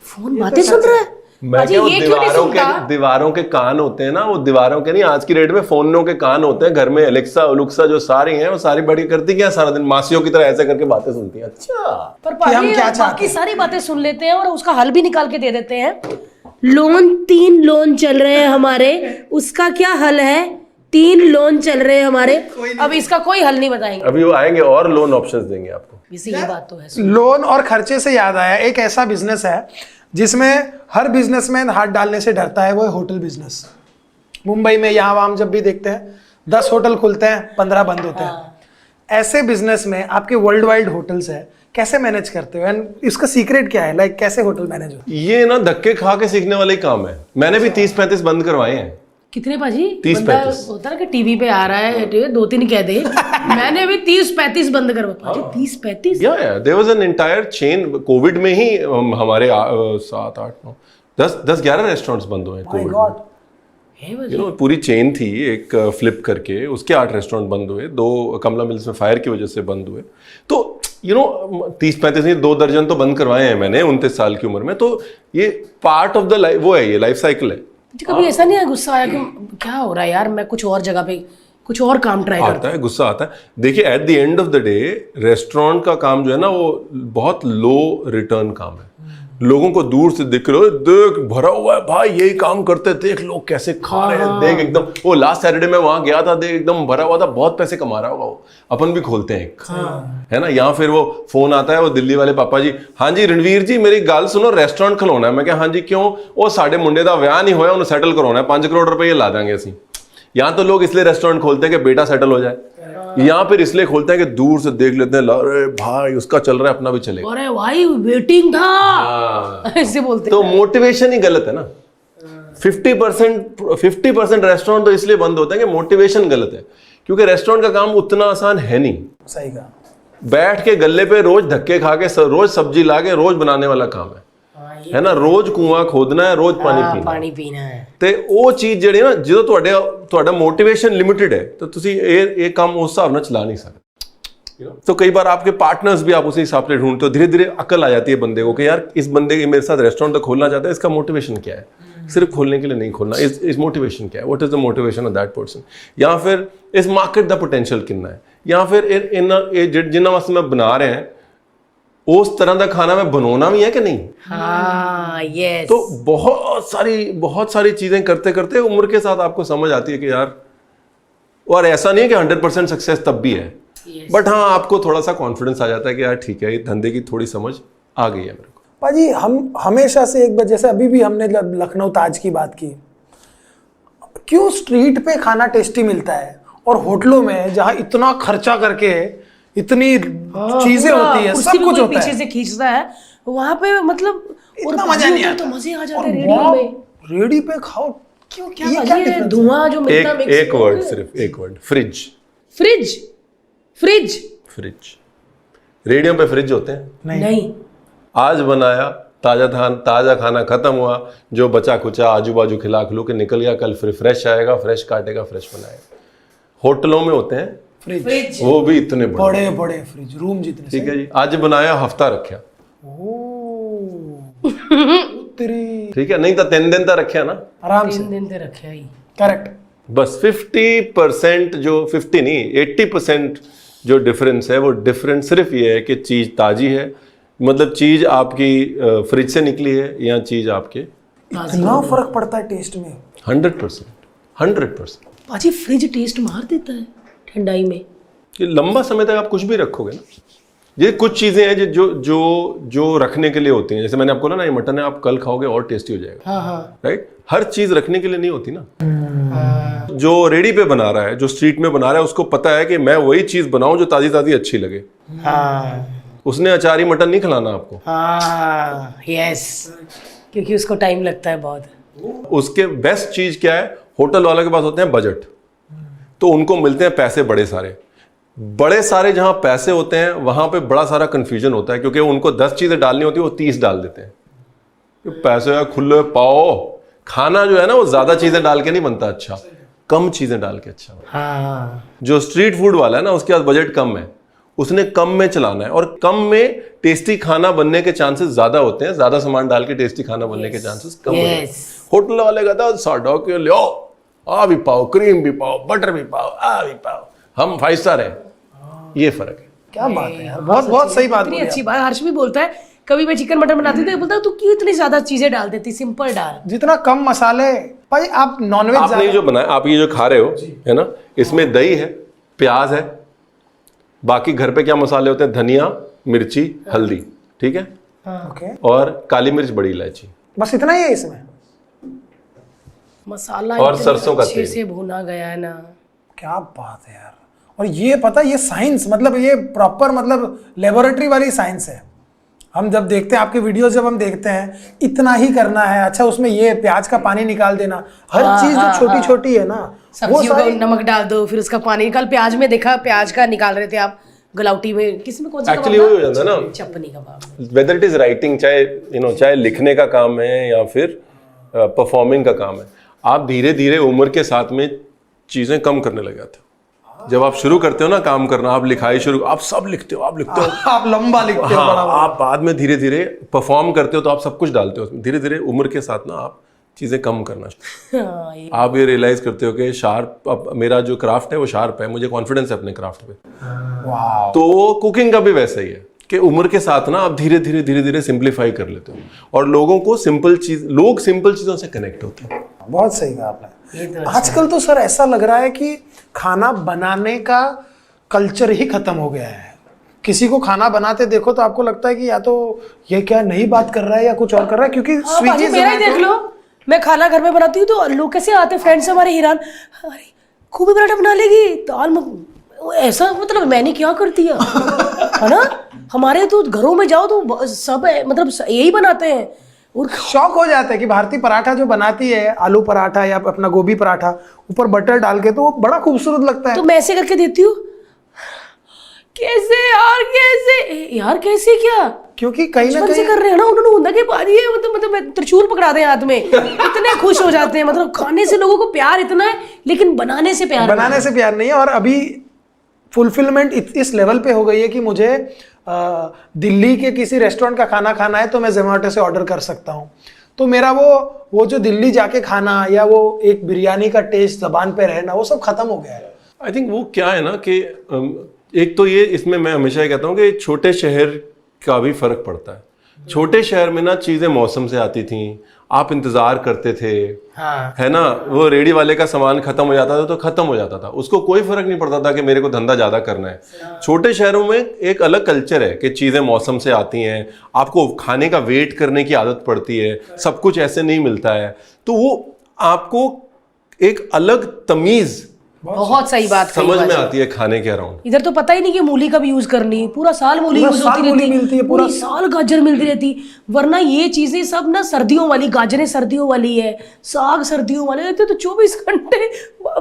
फोन बातें सुन रहा है। मैं क्या, दीवारों के कान होते हैं ना, वो दीवारों के नहीं, आज की डेट में फोनों के कान होते हैं। घर में एलेक्सा उलुक्सा जो सारी हैं वो सारी बड़ी करती क्या सारा दिन, मासियों की तरह ऐसे करके बातें सुनती हैं। अच्छा, पर पाजी बाकी सारी बातें सुन लेते हैं और उसका हल भी निकाल के दे देते हैं। लोन 3 लोन चल रहे हैं हमारे, उसका क्या हल है? 3 लोन चल रहे हैं हमारे, अब इसका कोई हल नहीं बताएंगे। अभी वो आएंगे और लोन ऑप्शंस देंगे आपको। इसी ये बात तो है। लोन और खर्चे से याद आया, एक ऐसा बिजनेस है जिसमें हर बिजनेसमैन हाथ डालने से डरता है, वो है होटल बिजनेस। मुंबई में यहाँ वहाँ हम जब भी देखते हैं 10 होटल खुलते हैं, 15 बंद होते हैं। ऐसे बिजनेस में आपके वर्ल्ड वाइड होटल्स है, कैसे मैनेज करते हो एंड इसका सीक्रेट क्या है? लाइक कैसे होटल मैनेज होता है? ये ना धक्के खा के सीखने वाला ही काम है। मैंने भी 30-35 बंद करवाए हैं। कितने पाजी? 30-35 होता ना कि टीवी पे आ रहा है 2-3 कह दे। मैंने भी 30-35 बंद करवा। पाजी 30-35? या there was an entire chain. Covid में ही हमारे 7, 8, 9, 10, 11 रेस्टोरेंट्स बंद हुए कोविड में। यू नो, पूरी चेन थी एक फ्लिप करके, उसके 8 रेस्टोरेंट बंद हुए, 2 कमला मिल्स में फायर की वजह से बंद हुए। तो यू नो 30-35 नहीं 2 दर्जन तो बंद करवाए हैं मैंने 29 साल की उम्र में। तो ये पार्ट ऑफ द लाइफ, वो है, ये लाइफ साइकिल है। कभी ऐसा नहीं है गुस्सा आया कि क्या हो रहा है यार, मैं कुछ और जगह पे कुछ और काम ट्राई करता आता है, गुस्सा आता है। देखिए at the end of the day restaurant का काम जो है ना वो बहुत लो रिटर्न काम है। लोगों को दूर से दिख रहे हो, देख भरा हुआ है भाई, यही काम करते, देख लोग कैसे खा रहे हैं, देख एकदम। वो लास्ट सैटरडे में वहां गया था, देख एकदम भरा हुआ था, बहुत पैसे कमा रहा होगा वो। अपन भी खोलते हैं एक, है ना। यहाँ फिर वो फोन आता है, वो दिल्ली वाले पापा जी, हाँ जी रणवीर जी मेरी गल सुनो, रेस्टोरेंट खिलाना है। मैं क्या, हाँ जी क्यों? वो साडे मुंडे का ब्याह नहीं होया, उन्हें सैटल करवाना है, 5 करोड़ रुपए ला देंगे असं। यहाँ तो लोग इसलिए रेस्टोरेंट खोलते हैं कि बेटा सेटल हो जाए, यहाँ फिर इसलिए खोलते हैं कि दूर से देख लेते हैं, अरे भाई उसका चल रहा है अपना भी चलेगा, अरे भाई वेटिंग था, ऐसे बोलते। तो मोटिवेशन ही गलत है ना। 50% रेस्टोरेंट तो इसलिए बंद होते हैं कि मोटिवेशन गलत है, क्योंकि रेस्टोरेंट का काम उतना आसान है नहीं। सही कहा। बैठ के गल्ले पे रोज धक्के खा के रोज सब्जी ला के रोज बनाने वाला काम है ना। रोज कुआं खोदना है, रोज पानी पीना है। ਤੇ ਉਹ ਚੀਜ਼ ਜਿਹੜੀ ਨਾ, ਜਦੋਂ ਤੁਹਾਡਾ मोटिवेशन लिमिटेड है तो ਤੁਸੀਂ ਇਹ ਕੰਮ ਉਸ ਹਿਸਾਬ ਨਾਲ ਚਲਾ नहीं सकते। तो कई बार आपके पार्टनर्स भी आप उसी हिसाब से ढूंढते हो, धीरे धीरे अकल आ जाती है बंदे को कि यार इस बंदे के मेरे साथ रेस्टोरेंट तो खोलना चाहता है, इसका मोटिवेशन क्या है। सिर्फ खोलने के लिए नहीं खोलना, इस मोटिवेशन क्या है, what is the motivation of that person, या फिर इस मार्केट का पोटेंशियल कितना है, या फिर जिन्ना वास्ते मैं बना रहे हैं उस तरह का खाना मैं बनाना भी है कि नहीं। हाँ, yes. तो बहुत सारी चीजें करते करते उम्र के साथ आपको समझ आती है कि यार, और ऐसा नहीं है कि 100% सक्सेस तब भी है, बट हाँ आपको थोड़ा सा कॉन्फिडेंस आ जाता है कि यार ठीक है, ये धंधे की थोड़ी समझ आ गई है मेरे को। पाजी हम हमेशा से एक बार, जैसे अभी भी हमने लखनऊ ताज की बात की, क्यों स्ट्रीट पे खाना टेस्टी मिलता है और होटलों में जहाँ इतना खर्चा करके इतनी चीजें होती है, सब कुछ होता है, पीछे से खींचता है, वहां पे मतलब इतना मजा नहीं आता, तो मजे आ जाते हैं रेडियो में। रेडी पे खाओ, क्यों क्या धुआं जो मिलता है। एक वर्ड, सिर्फ एक word, fridge. Fridge fridge fridge. Radio पे फ्रिज होते हैं? नहीं। आज बनाया ताजा खाना खत्म हुआ, जो बचा कुचा आजू बाजू खिला खिलो के निकल गया, कल फिर फ्रेश आएगा, फ्रेश काटेगा, फ्रेश बनाएगा। होटलों में होते हैं फ्रिज, वो भी इतने बड़े बड़े फ्रिज, रूम जितने। ठीक है जी, आज बनाया हफ्ता रखा, ठीक है, नहीं तो 3 दिन तक रखा ना, आराम से 3 दिन तक रखा ही। करेक्ट। बस 50% जो 50 नहीं 80% जो डिफरेंस है, वो डिफरेंस सिर्फ ये है कि चीज ताजी है, मतलब चीज आपकी फ्रिज से निकली है, या चीज आपके। इतना फर्क पड़ता है टेस्ट में? 100%। पाजी फ्रिज टेस्ट मार देता है ठंडाई में। कि लंबा समय तक आप कुछ भी रखोगे ना, ये कुछ चीजें हैं जो रखने के लिए होती हैं। जैसे मैंने आपको ना, ये मटन है, आप कल खाओगे और टेस्टी हो जाएगा। हाँ। राइट। हर चीज रखने के लिए नहीं होती ना। जो रेडी पे बना रहा है, जो स्ट्रीट में बना रहा है, उसको पता है कि मैं वही चीज बनाऊं जो ताजी ताजी अच्छी लगे। उसने अचारी मटन नहीं खिलाना आपको। यस। क्योंकि उसको टाइम लगता है बहुत। उसके बेस्ट चीज क्या है, होटल वालों के पास होते हैं बजट, तो उनको मिलते हैं पैसे बड़े सारे जहां पैसे होते हैं वहां पे बड़ा सारा कंफ्यूजन होता है, क्योंकि उनको 10 चीजें डालनी होती है, वो 30 डाल देते हैं। पैसे खुले पाओ, खाना जो है ना वो ज्यादा चीजें डाल के नहीं बनता अच्छा, कम चीजें डाल के अच्छा बनता। हाँ, जो स्ट्रीट फूड वाला है ना, उसके पास बजट कम है, उसने कम में चलाना है, और कम में टेस्टी खाना बनने के चांसेस ज्यादा होते हैं, ज्यादा सामान डाल के टेस्टी खाना बनने के चांसेस कम होते हैं। होटल वाले कहता है 100 के लो, आ भी पाओ, क्रीम भी पाओ, बटर भी पाओ, आ भी पाओ, हम 5 स्टार है। ये फर्क है। क्या बात है यार, बहुत बहुत सही बात इतनी बोली अच्छी बात। हर्ष भी बोलता है, कभी मैं चिकन मटन बनाती थी, बोलता तू क्यों इतनी ज्यादा चीजें डाल देती, सिंपल डाल। आप। जितना कम मसाले, भाई आप नॉनवेज आपने ये जो बनाया, आप ये जो खा रहे हो है ना, इसमें दही है, प्याज है, बाकी घर पे क्या मसाले होते हैं, धनिया, मिर्ची, हल्दी, ठीक है, ओके, और काली मिर्च, बड़ी इलायची, बस इतना ही है इसमें। मसाला और इतने सरसों का अच्छे तेल। से भुना गया है ना। क्या बात है यार। और ये पता, ये साइंस, मतलब ये प्रॉपर, मतलब लेबोरेटरी वाली साइंस है। हम जब देखते हैं आपके वीडियोस, जब हम देखते हैं इतना ही करना है, अच्छा उसमें ये प्याज का पानी निकाल देना, हर चीज जो छोटी छोटी है ना, वो सब्जियों को सारी नमक डाल दो, फिर उसका पानी। कल प्याज में देखा, प्याज का निकाल रहे थे आप गलाउटी में, किसी में कौन सा एक्चुअली वही हो जाता है ना, चपनी कबाब। वेदर इट इज राइटिंग, चाहे चाहे लिखने का काम है या फिर परफॉर्मिंग का काम है, आप धीरे धीरे उम्र के साथ में चीजें कम करने लग जाते हो। जब आप शुरू करते हो ना काम करना, आप लिखाई शुरू, आप सब लिखते हो, आप लंबा लिखते हो, हाँ, बड़ा आप बाद में धीरे धीरे परफॉर्म करते हो तो आप सब कुछ डालते हो उसमें। धीरे धीरे उम्र के साथ ना आप चीजें कम करना हाँ, ये आप ये रियलाइज करते हो कि शार्प, अब मेरा जो क्राफ्ट है वो शार्प है, मुझे कॉन्फिडेंस है अपने क्राफ्ट पे। वाह। तो कुकिंग का भी वैसा ही है कि उम्र के साथ ना आप धीरे धीरे सिंप्लीफाई कर लेते हो, और लोगों को लोग सिंपल चीजों से कनेक्ट होते हैं। बहुत सही कहा आपने। ये तो आजकल तो सर ऐसा लग रहा है कि खाना बनाने का कल्चर ही खत्म हो गया है। किसी को खाना बनाते देखो तो आपको लगता है कि या तो ये क्या नई बात कर रहा है या कुछ और कर रहा है, क्योंकि हाँ, बाजी मेरा ही देख लो, मैं खाना घर में बनाती हूँ तो लोग कैसे आते, फ्रेंड्स हमारे हैरान, अरे गोभी पराठा बना लेगी, दाल ऐसा, मतलब मैंने क्या कर दिया है ना। हमारे तो घरों में जाओ तो सब मतलब यही बनाते हैं, और शौक हो जाता है कि भारतीय पराठा जो बनाती है, आलू पराठा या अपना गोभी पराठा, ऊपर बटर डाल के, तो वो बड़ा खूबसूरत लगता है। तो मैं ऐसे करके देती हूँ। कैसे यार, कैसे यार, कैसे क्या, क्योंकि कहीं ना बचपन से कहीं कर रहे हैं ना, उन्होंने होता कि बाजी ये मतलब त्रिशूल पकड़ा दें हाथ में, इतने खुश हो जाते हैं। मतलब खाने से लोगों को प्यार इतना है, लेकिन बनाने से प्यार बनाने से प्यार नहीं है। और अभी फुलफिलमेंट इस लेवल पे हो गई है कि मुझे दिल्ली के किसी रेस्टोरेंट का खाना खाना है तो मैं जोमेटो से ऑर्डर कर सकता हूँ। तो मेरा वो जो दिल्ली जाके खाना या वो एक बिरयानी का टेस्ट जबान पे रहना, वो सब खत्म हो गया है। आई थिंक वो क्या है ना कि एक तो ये, इसमें मैं हमेशा ये कहता हूँ कि छोटे शहर का भी फर्क पड़ता है। छोटे शहर में ना चीजें मौसम से आती थी, आप इंतजार करते थे, हाँ। है ना, वो रेडी वाले का सामान खत्म हो जाता था तो खत्म हो जाता था, उसको कोई फर्क नहीं पड़ता था कि मेरे को धंधा ज्यादा करना है। छोटे शहरों में एक अलग कल्चर है कि चीजें मौसम से आती हैं, आपको खाने का वेट करने की आदत पड़ती है, सब कुछ ऐसे नहीं मिलता है, तो वो आपको एक अलग तमीज बहुत सही बात कही समझ में बाजी। आती है खाने के अराउंड। इधर तो पता ही नहीं कि मूली कब यूज करनी, पूरा साल मूली पूरा यूज साल होती मूली रहती, मिलती है, पूरा पूरा साल गाजर मिलती रहती। वरना ये चीजें सब ना सर्दियों वाली, गाजरें सर्दियों वाली है, साग सर्दियों वाले, तो 24 घंटे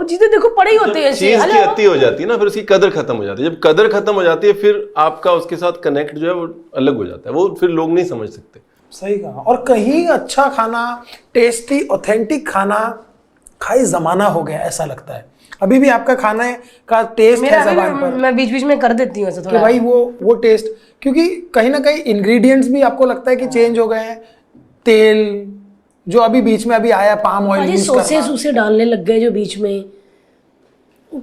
चीजें देखो पड़े ही होते हैं। चीज की अति हो जाती है ना, फिर उसकी कदर खत्म हो जाती है। जब कदर खत्म हो जाती है फिर आपका उसके साथ कनेक्ट जो है वो अलग हो जाता है, वो फिर लोग नहीं समझ सकते। सही कहा। और कहीं अच्छा खाना, टेस्टी ऑथेंटिक खाना खाई जमाना हो गया, ऐसा लगता है। अभी भी आपका खाने का टेस्ट है जबान पर, मैं बीच बीच में कर देती हूँ ऐसा कि थोड़ा। भाई वो टेस्ट, क्योंकि कहीं ना कहीं इंग्रेडिएंट्स भी आपको लगता है कि चेंज हो गए हैं। तेल जो अभी बीच में अभी आया, पाम ऑयल यूज सोसे करना, सूसे डालने लग गए जो बीच में,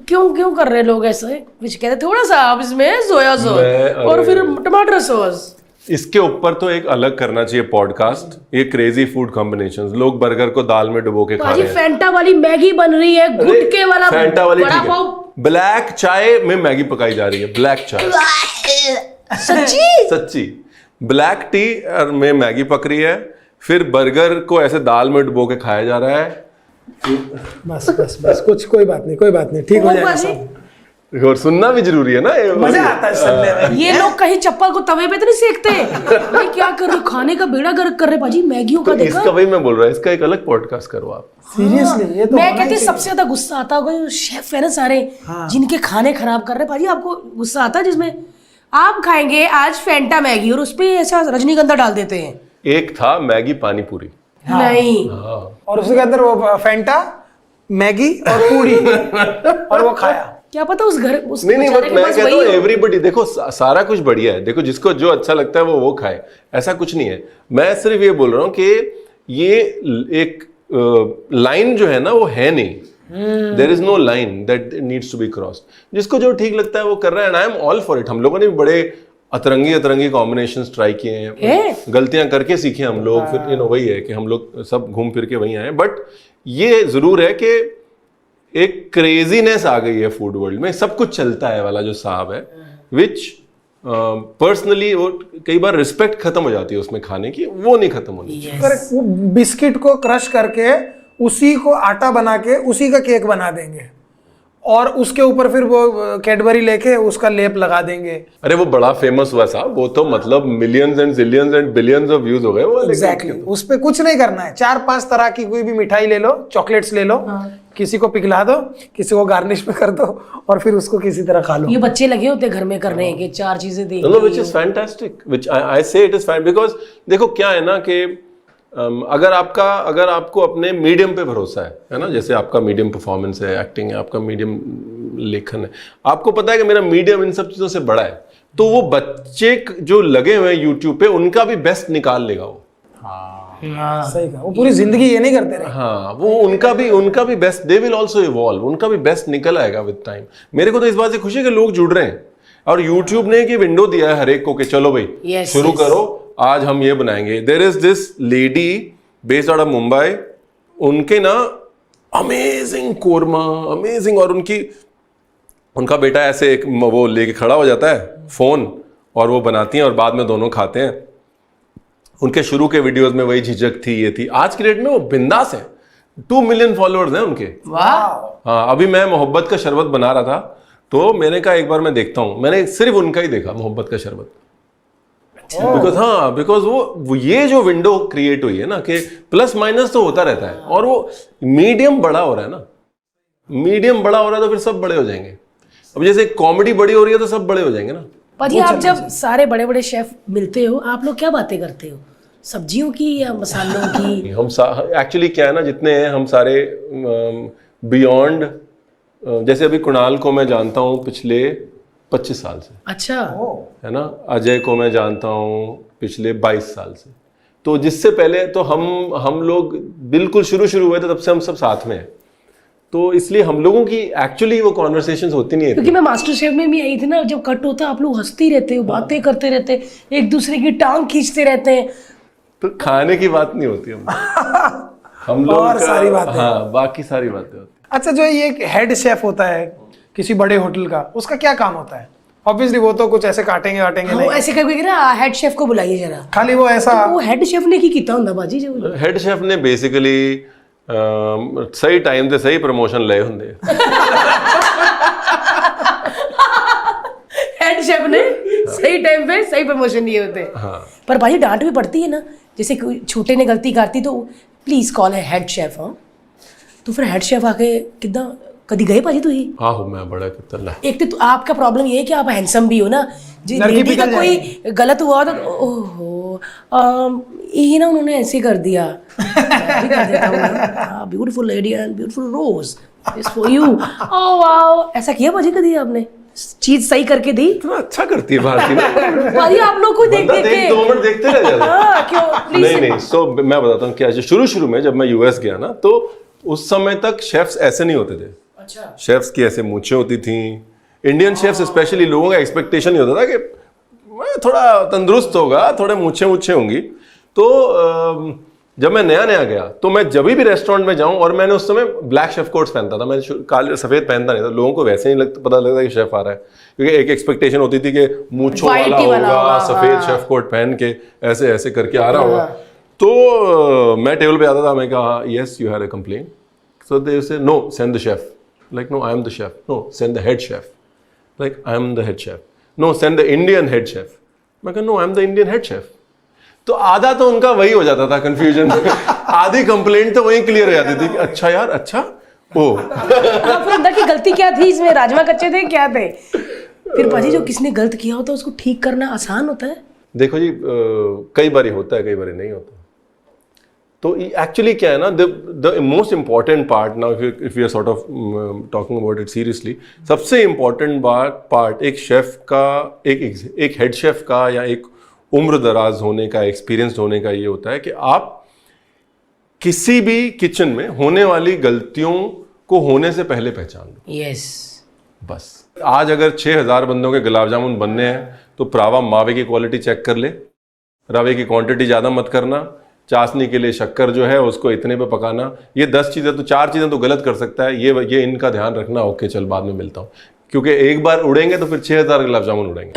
क्यों कर रहे हैं लोग ऐसा? कुछ कहते हैं थोड़ा सा आप इसमें सोया सॉस और फिर टमाटर सॉस। इसके ऊपर तो एक अलग करना चाहिए पॉडकास्ट, ये क्रेजी फूड कॉम्बिनेशंस। लोग बर्गर को दाल में डुबो के खा बाजी रहे हैं, फैंटा वाली मैगी बन रही है, गुटके वाला फैंटा वाली बड़ा ठीक है, पाव। ब्लैक चाय में मैगी पकाई जा रही है, ब्लैक चाय सच्ची सच्ची, ब्लैक टी और में मैगी पक रही है, फिर बर्गर को ऐसे दाल में डुबो के खाया जा रहा है। बस बस बस, कुछ कोई बात नहीं, कोई बात नहीं, ठीक हो जाएगा बाजी सब। और सुनना भी जरूरी है ना मजा आता है सुनने में। ये लोग कहीं चप्पल को तवे पे तो नहीं सेकते। भाई क्या कर रहे हो? खाने का बेड़ा गर्क कर रहे पाजी, मैगियों का तो देखा। इसका वही मैं बोल रहा हूँ, इसका एक अलग पॉडकास्ट करो आप। सीरियसली ये तो मैं होना ही कहती चाहिए। सबसे ज्यादा गुस्सा आता होगा जो शेफ है ना सारे, जिनके खाने खराब कर रहे पाजी। आपको गुस्सा आता है जिसमें आप खाएंगे आज फैंटा मैगी और उसपे ऐसा रजनीगंधा डाल देते हैं। एक था मैगी पानी पूरी। नहीं, और उसके अंदर वो फैंटा, मैगी और पूरी और वो खाया। क्या पता उस घर उस नहीं नहीं, बेचारे के मैं पास कहता हूँ वही हो। एवरीबॉडी देखो सारा कुछ बढ़िया है, देखो जिसको जो अच्छा लगता है वो खाए, ऐसा कुछ नहीं है। मैं सिर्फ ये बोल रहा हूँ कि ये एक लाइन जो है ना वो है नहीं। There is no line that needs to be crossed. जिसको जो ठीक लगता है वो कर रहा है, and I am all for it. हम लोगों ने भी बड़े अतरंगी कॉम्बिनेशंस ट्राई किए हैं, गलतियां करके सीखे हम लोग, फिर वही है कि हम लोग सब घूम फिर के वहीं आए। बट ये जरूर है कि एक क्रेजीनेस आ गई है फूड वर्ल्ड में, सब कुछ चलता है वाला जो साहब है, विच पर्सनली वो कई बार रिस्पेक्ट खत्म हो जाती है उसमें खाने की, वो नहीं खत्म होनी चाहिए। करेक्ट। वो बिस्किट को क्रश करके उसी को आटा बना के उसी का केक बना देंगे और उसके ऊपर फिर वो कैडबरी लेके उसका लेप लगा देंगे। अरे वो बड़ा फेमस हुआ साहब, वो तो मतलब millions and zillions and billions of views हो गए वो। एग्जैक्टली उस पे कुछ नहीं करना है। 4-5 तरह की कोई भी मिठाई ले लो, चॉकलेट्स ले लो, किसी को पिघला दो, किसी को गार्निश पे कर दो और फिर उसको किसी तरह खा लो। ये बच्चे लगे होते घर में करने के 4 चीजें देख No, which is fantastic, which I say it is fine, because देखो क्या है ना कि अगर आपको अपने मीडियम पे भरोसा है ना, जैसे आपका मीडियम परफॉर्मेंस है, एक्टिंग है, आपका मीडियम लेखन है, आपको पता है कि मेरा मीडियम इन सब चीजों से बड़ा है, तो वो बच्चे जो लगे हुए हैं यूट्यूब पे उनका भी बेस्ट निकाल लेगा वो। सही कहा। वो पूरी जिंदगी ये नहीं करते रहे। हाँ, वो उनका भी best, they will also evolve, उनका भी बेस्ट निकल आएगा विद टाइम। मेरे को तो इस बात से खुशी है कि लोग जुड़ रहे हैं और यूट्यूब ने एक विंडो दिया है हर एक को कि चलो भाई शुरू करो, आज हम ये बनाएंगे। There is this lady based out of Mumbai, उनके ना अमेजिंग कोरमा, अमेजिंग, और उनका बेटा ऐसे एक वो लेके खड़ा हो जाता है फोन और वो बनाती हैं और बाद में दोनों खाते हैं। उनके शुरू के वीडियोस में वही झिझक थी, ये थी। आज की डेट में वो बिंदास है, 2 मिलियन फॉलोअर्स हैं उनके। वाह। हाँ, अभी मैं मोहब्बत का शरबत बना रहा था तो मैंने कहा एक बार मैं देखता हूँ, मैंने सिर्फ उनका ही देखा मोहब्बत का शरबत। बिकॉज वो ये जो विंडो क्रिएट हुई है ना कि प्लस माइनस तो होता रहता है और वो मीडियम बड़ा हो रहा है ना, मीडियम बड़ा हो रहा है तो फिर सब बड़े हो जाएंगे। अब जैसे कॉमेडी बड़ी हो रही है तो सब बड़े हो जाएंगे ना। पाजी आप जब सारे बड़े बड़े शेफ मिलते हो, आप लोग क्या बातें करते हो? सब्जियों की या मसालों की? हम एक्चुअली क्या है ना, जितने हैं हम सारे बियॉन्ड, जैसे अभी कुणाल को मैं जानता हूँ पिछले 25 साल से, अच्छा, है ना, अजय को मैं जानता हूँ पिछले 22 साल से, तो जिससे पहले तो हम लोग बिल्कुल शुरू हुए थे, तब से हम सब साथ में हैं। तो इसलिए हम लोगों की एक्चुअली वो कॉन्वर्सेशंस होती नहीं है। क्योंकि मैं मास्टर शेफ में भी आई थी ना, जब कट होता है आप लोग हंसते ही रहते हो, बातें करते रहते हैं, एक दूसरे की टांग खींचते रहते हैं। तो खाने की बात नहीं होती हम लोग और सारी बातें। हाँ, बाकी सारी बातें होती। अच्छा, जो ये एक हेड शेफ होता है किसी बड़े होटल का, उसका क्या काम होता है? ऑब्वियसली वो तो कुछ ऐसे काटेंगे नहीं, ऐसे कभी ना हेड शेफ को बुलाइए जरा, खाली वो ऐसा। वो हेड शेफ ने की कीता ਹੁੰਦਾ बाजी जो हेड शेफ ने बेसिकली सही टाइम ਤੇ सही प्रमोशन लए ਹੁੰਦੇ ਆ। हेड शेफ ने सही टाइम पे सही प्रमोशन लिए होते हैं। हाँ। पर भाई डांट भी पड़ती है ना, जैसे कोई छोटे ने गलती करती तो प्लीज कॉल है हेड शेफ। हाँ, तो फिर हेड शेफ आके कितना कभी गए भाजी तुम? आहो, मैं बड़ा कितना एक तो आपका प्रॉब्लम ये है कि आप हैंडसम भी हो ना, जी लड़की लेडी का पिघल कोई गलत हुआ तो ओहो ये ना उन्होंने ऐसे कर दिया। मैं भी कर देता हूँ ना, beautiful lady and beautiful rose is for you. Oh wow, ऐसा किया भाजी कभी आपने? चीज सही करके दी? इतना अच्छा करती है भारती ना। भाजी आप लोग को देख बंदा देख के 2 मिनट देखते रह जाते हैं। हाँ, क्यों प्लीज। नहीं, सो मैं बताता हूँ क्या, शुरू में जब मैं यूएस गया ना, तो उस समय तक शेफ्स ऐसे नहीं होते थे। अच्छा, शेफ्स की ऐसे मूछें होती थी। इंडियन शेफ्स स्पेशली, लोगों का एक्सपेक्टेशन ही होता था कि मैं थोड़ा तंदुरुस्त होगा, थोड़े मूछें होंगी। तो जब मैं नया गया तो मैं जब भी रेस्टोरेंट में जाऊं, और मैंने उस समय ब्लैक शेफ कोट्स पहनता था, मैं काले सफेद पहनता नहीं था, लोगों को वैसे ही पता लगता कि शेफ आ रहा है, क्योंकि एक एक्सपेक्टेशन होती थी कि मूछों वाला होगा, सफेद शेफ कोट पहन के ऐसे करके आ रहा होगा। तो मैं टेबल पे आता था, मैं कहा yes you have a complaint, so they say no send the chef, like no I am the chef, no send the head chef. Like I am the head chef, no send the Indian head chef. मैं कहा no I am the Indian head chef. तो आधा तो उनका वही हो जाता था कंफ्यूजन आधी कंप्लेंट तो वही क्लियर हो जाती थी कि अच्छा यार, अच्छा ओ फिर अंदर की गलती क्या थी इसमें? राजमा कच्चे थे, क्या थे? फिर पाजी जो किसने गलत किया होता है उसको ठीक करना आसान होता है? देखो जी, कई बार होता है, कई बार नहीं होता। तो एक्चुअली क्या है ना, the most important part now, if you are sort of talking about it seriously, सबसे इंपॉर्टेंट पार्ट एक शेफ का, एक हेड शेफ का या एक उम्र दराज होने का, एक्सपीरियंस्ड होने का ये होता है कि आप किसी भी किचन में होने वाली गलतियों को होने से पहले पहचान लो। यस। बस आज अगर 6000 बंदों के गुलाब जामुन बनने हैं तो प्रावा मावे की क्वालिटी चेक कर ले, रवे की क्वांटिटी ज़्यादा मत करना, चाशनी के लिए शक्कर जो है उसको इतने पे पकाना। ये 10 चीज़ें तो, 4 चीज़ें तो गलत कर सकता है, ये इनका ध्यान रखना। ओके चल बाद में मिलता हूँ, क्योंकि एक बार उड़ेंगे तो फिर 6000 gulab jamun उड़ेंगे।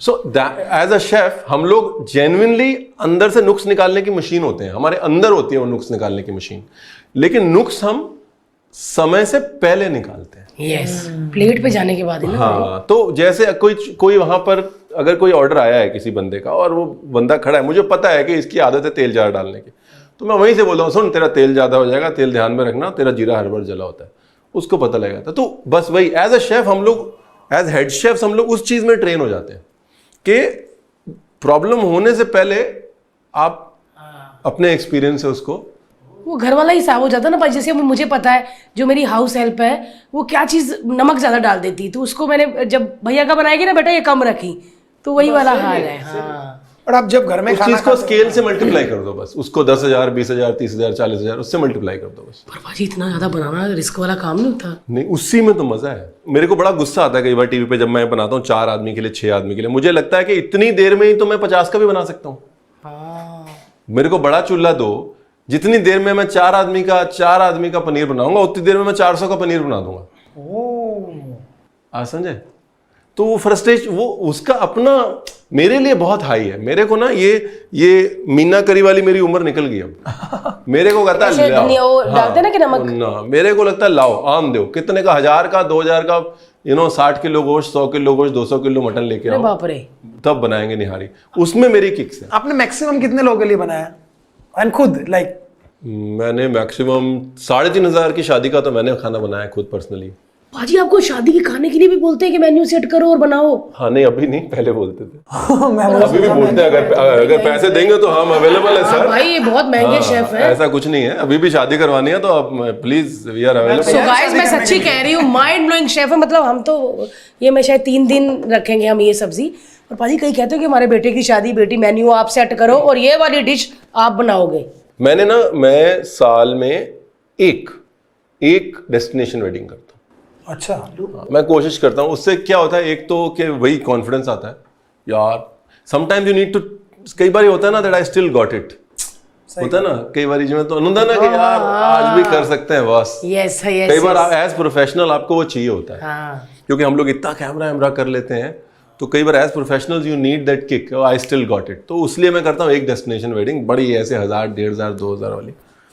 So as a chef हम लोग जेन्युइनली अंदर से नुक्स निकालने की मशीन होते हैं, हमारे अंदर होती है वो नुक्स निकालने की मशीन, लेकिन नुक्स हम समय से पहले निकालते हैं। यस, प्लेट पे जाने के बाद ही ना। हाँ, तो जैसे कोई वहां पर अगर कोई ऑर्डर आया है किसी बंदे का और वो बंदा खड़ा है, मुझे पता है कि इसकी आदत है तेल ज़्यादा डालने की, तो मैं वहीं से बोल रहा हूँ सुन तेरा तेल ज़्यादा हो जाएगा, तेल ध्यान में रखना, तेरा जीरा हर बार जला होता है, उसको पता लगेगा था। तो बस वही एज अ शेफ हम लोग, एज हेड शेफ्स हम लोग उस चीज़ में ट्रेन हो जाते हैं कि प्रॉब्लम होने से पहले आप अपने एक्सपीरियंस से उसको, वो घर वाला हिसाब हो जाता ना भाई। जैसे मुझे पता है जो मेरी हाउस हेल्प है वो क्या चीज़ नमक ज़्यादा डाल देती, तो उसको मैंने जब भैया का बनाएगी ना बेटा ये कम रखी, तो वही वाला हाल है। हाँ, और आप जब घर में उस चीज को स्केल से मल्टीप्लाई कर दो, बस उसको 10,000 20,000 30,000 40,000 उससे मल्टीप्लाई कर दो बस। पर भाजी इतना ज़्यादा बनाना रिस्क वाला काम नहीं होता? नहीं, उसी में तो मजा है। मेरे को बड़ा गुस्सा आता है कई बार टीवी पे जब मैं बनाता हूँ 4 आदमी के लिए, 6 आदमी के लिए, मुझे लगता है कि इतनी देर में ही तो मैं 50 का भी बना सकता हूँ। मेरे को बड़ा चूल्हा दो, जितनी देर में मैं 4 आदमी का पनीर बनाऊंगा उतनी देर में मैं 400 का पनीर बना दूंगा। आज समझे? तो वो फ्रस्ट्रेशन, वो उसका अपना मेरे लिए बहुत हाई है। मेरे को ना ये मीना करी वाली मेरी उम्र निकल गई अब। मेरे को कहता है लाओ, डालते ना कि नमक ना, मेरे को लगता है लाओ आम दो, कितने का, 1000 का 2000 का, 60 किलो गोश्त, 100 किलो गोश्त, 200 किलो मटन लेके आओ, बाप रे, तब बनाएंगे निहारी। उसमें मेरी किक्स है। आपने मैक्सिमम कितने लोगों के लिए बनाया? एंड खुद लाइक मैंने मैक्सिमम 3,500 की शादी का तो मैंने खाना बनाया खुद पर्सनली। भाजी आपको शादी के खाने के लिए भी बोलते हैं कि मेन्यू सेट करो और बनाओ? हाँ नहीं, अभी नहीं, पहले बोलते थे। मैं अभी भी बोलते हैं, अगर पैसे देंगे तो हम अवेलेबल है सर। भाई ये बहुत महंगे शेफ है। ऐसा कुछ नहीं है, अभी भी शादी करवानी है तो आप please, we are So available. guys, मैं सच्ची कह रही हूँ, माइंड ब्लोइंग शेफ है। मतलब हम तो ये मैं शायद 3 दिन रखेंगे हम ये सब्जी। और पाजी कहीं कहते हो कि हमारे बेटे की शादी, बेटी मेन्यू आप सेट करो और ये वाली डिश आप बनाओगे। मैं साल में एक डेस्टिनेशन वेडिंग करता हूँ। अच्छा, मैं कोशिश करता हूँ। उससे क्या होता है, एक तो कि वही कॉन्फिडेंस आता है यार। समटाइम्स यू नीड टू, कई बार होता है ना that I still got it, होता है ना कई बार जिसमें तो अनुदा ना कि यार आज भी कर सकते हैं बस। यस, कई बार एज प्रोफेशनल आपको वो चाहिए होता है। हाँ, क्योंकि हम लोग इतना कैमरा कर लेते हैं, तो कई बार as professionals you need that kick, I still got it. तो इसलिए मैं करता हूँ एक डेस्टिनेशन वेडिंग, बड़ी ऐसे 1000 1500 2000 वाली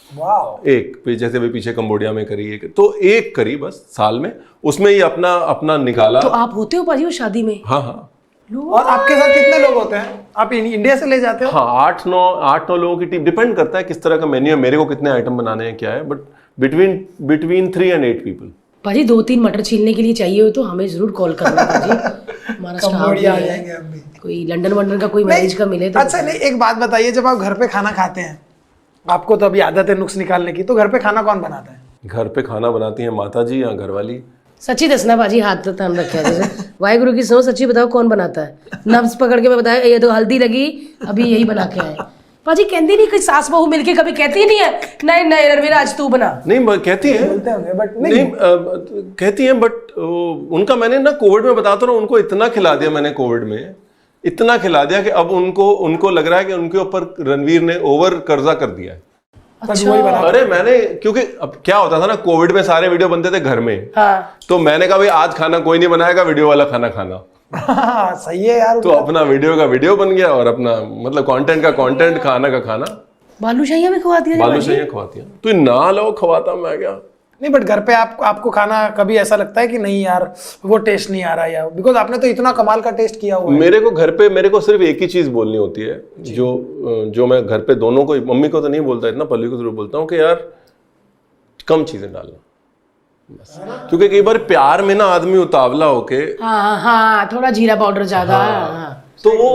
वाह। एक, जैसे भी पीछे कंबोडिया में करी एक, तो एक करी बस साल में, उसमें ही अपना निकाला। तो आप होते हो पाजी वो शादी में? हाँ। और आपके साथ कितने लोग होते हैं? आप इंडिया से ले जाते हो? हाँ, 8-9 लोगों की टीम, डिपेंड करता है किस तरह का मेन्यू है, मेरे को कितने आइटम बनाने हैं क्या है, बट बिटवीन 3 and 8 पीपल। पाजी 2-3 मटर छीलने के लिए चाहिए हो तो हमें जरूर कॉल करना पाजी। हमारा स्टाफ कंबोडिया आ जाएंगे हम भी। कोई लंदन वंडन का कोई मैरिज का मिले तो। अच्छा, नहीं एक बात बताइए, जब आप घर पे खाना खाते हैं, आपको तो अभी आदत है नुक्स निकालने की, तो घर पे खाना कौन बनाता है? घर पे खाना बनाती हैं माता जी या घरवाली। सच्ची दसना बाजी, हाथ तो थाम रखा है जैसे वाहिगुरु की सो। सच्ची बताओ कौन बनाता है? नब्ज पकड़ के मैं बताया ये तो हल्दी लगी, अभी यही बना के आए। बाजी कहती नहीं, कोई सास बहू मिलके कभी कहती नहीं है नहीं नहीं रणवीर आज तू बना? नहीं, कहती हैं, बोलते होंगे बट नहीं कहती हैं, बट उनका मैंने ना कोविड में बताता हूँ, उनको इतना खिला दिया मैंने कोविड में, इतना खिला दिया कि अब उनको लग रहा है कि उनके ऊपर रणवीर ने ओवर कर्जा कर दिया है। अच्छा। अरे मैंने, क्योंकि अब क्या होता था ना, कोविड में सारे वीडियो बनते थे घर में। हाँ। तो मैंने कहा भाई आज खाना कोई नहीं बनाएगा, वीडियो वाला खाना। सही है यार। तो अपना वीडियो का वीडियो बन गया और अपना मतलब कंटेंट का कंटेंट, खाना का खाना। बालूशाहियां भी खवाती है? बालूशाहियां खवाती हैं। तो ना लो खवाता मैं क्या। नहीं बट घर पे आपको खाना कभी ऐसा लगता है कि नहीं यार वो टेस्ट नहीं आ रहा यार, बिकॉज आपने तो इतना कमाल का टेस्ट किया हुआ है। मेरे को घर पे मेरे को सिर्फ एक ही चीज बोलनी होती है, जो मैं घर पे दोनों को, मम्मी को तो नहीं बोलता इतना, पल्लवी को जरूर बोलता हूँ कि यार कम चीजें डालना बस। क्योंकि कई बार प्यार में ना आदमी उतावला होके हाँ हाँ, थोड़ा जीरा पाउडर ज्यादा। हाँ। तो वो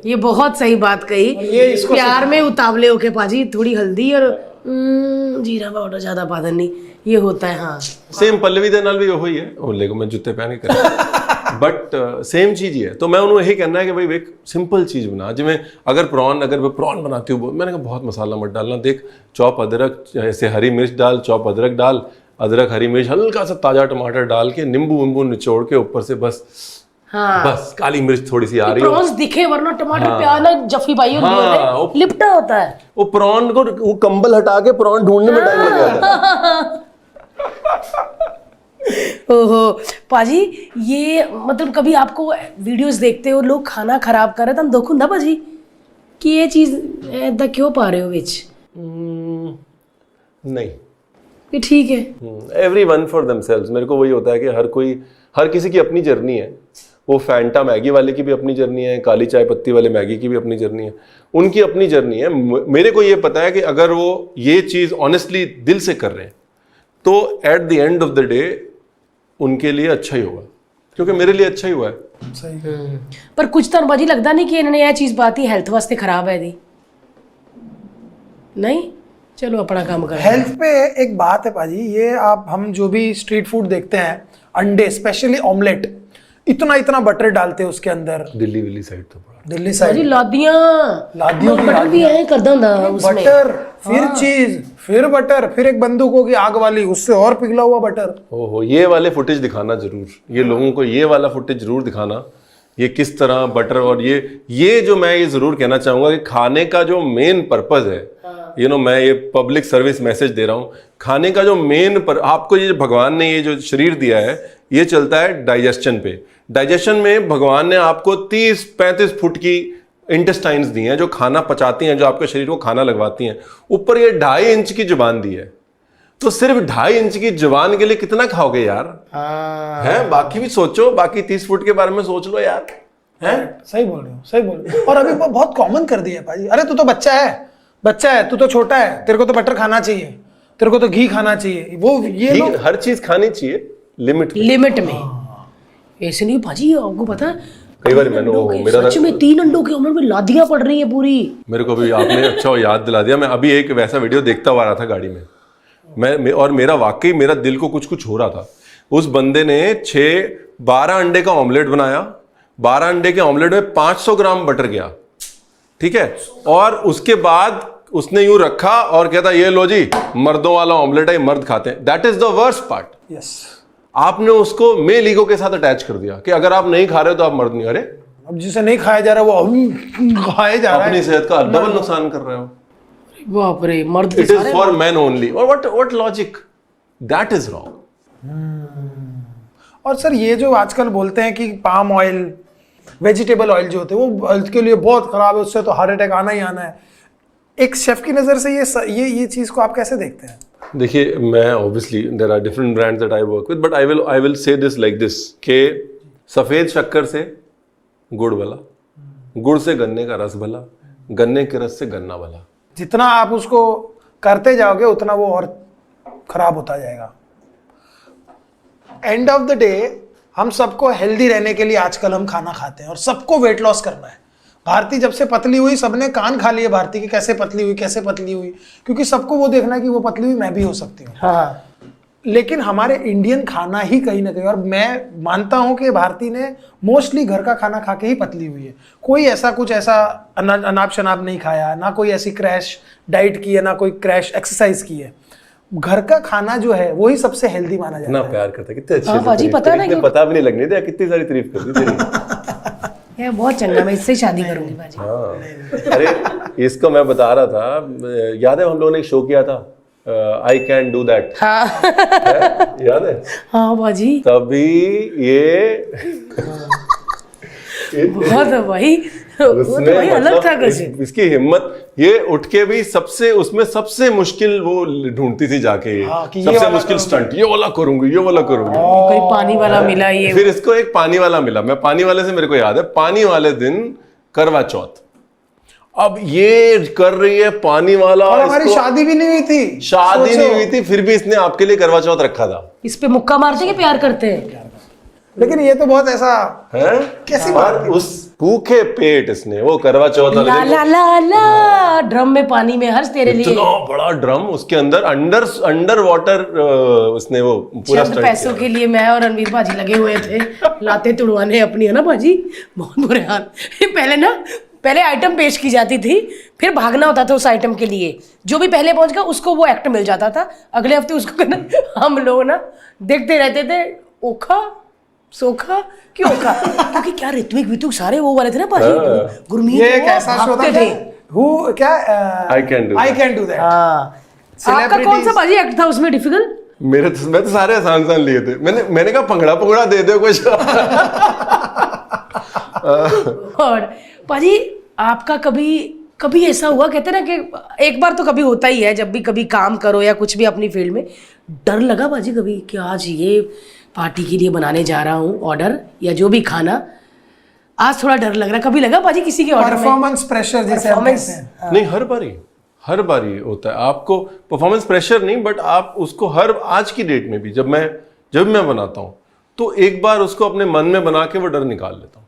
ये बहुत सही बात कही। ये इसको प्यार में उतावले होके पाजी थोड़ी हल्दी और जीरा पाउडर ज्यादा पा देनी, ये होता है। हाँ सेम पल्लवी दे नाल भी वो ही है, ओले को मैं जूते पहन के कर बट सेम चीज ही है। तो मैं उन्होंने यही कहना है कि भाई एक सिंपल चीज बना, जिमें अगर मैं प्रॉन बनाती हूँ, मैंने कहा बहुत मसाला मत डालना, देख चॉप अदरक, ऐसे हरी मिर्च डाल, चॉप अदरक डाल, अदरक हरी मिर्च, हल्का सा ताजा टमाटर डाल के, नींबू विंबू निचोड़ के ऊपर से बस, हाँ, बस काली मिर्च थोड़ी सी आ रही प्रॉन्स दिखे, वरना टमाटर प्याज ना जफी पाई होती है, लिपटा होता है। वो प्रॉन को वो कंबल हटा के प्रॉन ढूंढने में टाइम लग जाता है। ओहो पाजी, ये मतलब कभी आपको वीडियोस देखते हो लोग खाना खराब कर रहे, तो हम दुख हुंदा पाजी कि ये चीज ऐदा क्यों पा रहे हो विच? नहीं, ये ठीक है। Everyone for themselves. मेरे को वही होता है कि हर किसी की अपनी जर्नी है। वो फैंटा मैगी वाले की भी अपनी जर्नी है, काली चाय पत्ती वाले मैगी की भी अपनी जर्नी है, उनकी अपनी जर्नी है। मेरे को ये पता है कि अगर वो ये चीज़ ऑनेस्टली दिल से कर रहे हैं तो at the end of the day उनके लिए अच्छा ही होगा, क्योंकि मेरे लिए अच्छा ही हुआ है। सही। पर कुछ तो बाजी लगता नहीं कि इन्होंने यह चीज़ बाती हेल्थ वास्ते खराब है दी, नहीं? चलो अपना काम करें। हेल्थ पे एक बात है पाजी, ये हम जो भी स्ट्रीट फूड देखते हैं, अंडे स्पेशली ऑमलेट, इतना बटर डालते हैं उसके अंदर। दिल्ली विल्ली साइड तो बड़ा, दिल्ली पाजी साइड लादियों की बटर भी है कर दूंगा उसमें, बटर, फिर चीज, फिर बटर, फिर एक बंदूक होगी आग वाली, उससे और पिघला हुआ बटर। ओहो, ये वाले फुटेज दिखाना जरूर, ये लोगों को ये वाला फुटेज जरूर दिखाना, ये किस तरह बटर। और ये जो मैं ये जरूर कहना चाहूंगा कि खाने का जो मेन पर्पज है, मैं ये पब्लिक सर्विस मैसेज दे रहा हूँ, खाने का जो मेन पर आपको ये भगवान ने ये जो शरीर दिया है, ये चलता है डाइजेशन पे। डाइजेशन में भगवान ने आपको 30-35 फुट की इंटेस्टाइन्स दी हैं जो खाना पचाती हैं, जो आपके शरीर को खाना लगवाती हैं। ऊपर ये 2.5 इंच की जुबान दी है, तो सिर्फ 2.5 इंच की जुबान के लिए कितना खाओगे यार? हैं? बाकी भी सोचो, बाकी 30 फुट के बारे में सोच लो यार। हैं? सही बोल रहे हो, सही बोल रहे हो। और अभी बहुत कॉमन कर दिया है भाई, अरे तू तो बच्चा है, तू तो छोटा है, तेरे को तो बटर खाना चाहिए, तेरे को तो घी खाना चाहिए, वो ये लोग हर चीज खानी चाहिए लिमिट में। ऐसे नहीं भाजी, आपको पता है कई बार मेरा सच में 3 अंडों के ऑमलेट में लादियां पड़ रही है पूरी। मेरे को भी आपने अच्छा याद दिला दिया। मैं अभी एक वैसा वीडियो देखता हुआ रहा था गाड़ी में, और मेरा वाकई मेरा दिल को कुछ हो रहा था। उस बंदे ने 12 अंडे का ऑमलेट बनाया, 12 अंडे के ऑमलेट में 500 ग्राम बटर गया, ठीक है, और उसके बाद उसने यूं रखा और कहता ये लो जी मर्दों वाला ऑमलेट है, मर्द खाते हैं। That is the worst part. Yes, आपने उसको मेल ईगो के साथ अटैच कर दिया कि अगर आप नहीं खा रहे हो तो आप मर्द नहीं। अरे अब जिसे नहीं खाया जा रहा वो खाया जा रहा है, अपनी सेहत का डबल नुकसान कर रहे हो। बाप रे, मर्द it is for man only. और what logic, that is wrong. और सर ये जो आजकल बोलते हैं कि पाम ऑयल, वेजिटेबल ऑयल जो होते हैं वो हेल्थ के लिए बहुत खराब है, उससे तो हार्ट अटैक आना ही आना है, एक शेफ की नज़र से ये चीज़ को आप कैसे देखते हैं? देखिए, मैं obviously there are different brands that I work with, but I will say this like this के सफ़ेद शक्कर से गुड़ भला, गुड़ से गन्ने का रस भला, गन्ने के रस से गन्ना भला। जितना आप उसको करते जाओगे उतना वो और खराब होता जाएगा। एंड ऑफ द डे हम सबको हेल्दी रहने के लिए आजकल हम खाना खाते हैं और सबको वेट लॉस करना है। भारती जब से पतली हुई सबने कान खा लिए भारती की, कैसे पतली हुई, क्योंकि सबको वो देखना है कि वो पतली हुई मैं भी हो सकती हूँ। हाँ। लेकिन हमारे इंडियन खाना ही कहीं ना कहीं, और मैं मानता हूं कि भारती ने मोस्टली घर का खाना खा के ही पतली हुई है। कोई ऐसा अनाप शनाप नहीं खाया, ना कोई ऐसी क्रैश डाइट की है, ना कोई क्रैश एक्सरसाइज की है। घर का खाना जो है वही सबसे हेल्दी माना जाता है। इतना प्यार करता है, कितने अच्छे हाँ, से बाजी, पता है ना पता भी नहीं लगने दिया, कितनी सारी तारीफ कर दी तेरी। ये बहुत चंगा, मैं इससे शादी करूंगी बाजी। हाँ, अरे इसको मैं बता रहा था, याद है हम लोगों ने एक शो किया था, आई कैन डू दैट, याद है? हाँ बाजी। तभी ये बहुत भाई, वो तो भाई अलग था कुछ। इसकी हिम्मत, ये उठ के भी सबसे उसमें सबसे मुश्किल वो ढूंढती थी जाके, हाँ, कि ये सबसे वाला मुश्किल स्टंट ये वाला करूंगी, ये वाला करूंगी। कोई पानी वाला मिला ये, फिर इसको एक पानी वाला मिला। मैं पानी वाले से, मेरे को याद है, पानी वाले दिन करवा चौथ, अब ये कर रही है पानी वाला, और हमारी शादी भी नहीं हुई थी, शादी नहीं हुई थी, फिर भी इसने आपके लिए करवा चौथ रखा था। इस पे मुक्का मारते कि प्यार करते हैं? लेकिन ये तो बहुत ऐसा है कैसी बात, उस भूखे पेट इसने वो करवा चौथ वाले ला दिन ला ला ला, ड्रम में पानी में हर्ष तेरे लिए, इतना बड़ा ड्रम, उसके अंदर अंडर वाटर उसने वो पूरा चंद स्टंट पैसों के लिए मैं और रणवीर भाजी लगे हुए थे लाते तुड़वाने अपनी, है ना भाजी? बहुत बुरे हाल। पहले आइटम पेश की जाती थी, फिर भागना होता था उस आइटम के लिए, जो भी पहले पहुंच गया उसको वो एक्ट मिल जाता था, अगले हफ्ते उसको करना। हम लोग ना देखते रहते थे, ओखा सोखा क्यों ओखा, क्योंकि क्या ऋत्विक वितुक सारे वो वाले थे ना भाजी, गुरमीत ये एक वो ऐसा शो था भागते थे। हु क्या I can do that। हाँ, आपका कौन सा भाजी एक्ट था उसमें डिफिकल्ट? मैं तो सारे आसान लिए थे। मैंने कहा पंगड़ा दे दो कुछ। और पाजी आपका कभी ऐसा हुआ, कहते ना कि एक बार तो कभी होता ही है, जब भी कभी काम करो या कुछ भी अपनी फील्ड में, डर लगा बाजी कभी कि आज ये पार्टी के लिए बनाने जा रहा हूँ ऑर्डर या जो भी खाना, आज थोड़ा डर लग रहा है, कभी लगा बाजी किसी के ऑर्डर में? परफॉर्मेंस प्रेशर जिसे हम कहते हैं। नहीं, हर बारी होता है आपको परफॉर्मेंस प्रेशर नहीं, बट आप उसको आज की डेट में भी जब मैं बनाता हूँ तो एक बार उसको अपने मन में बना के वो डर निकाल लेता हूँ।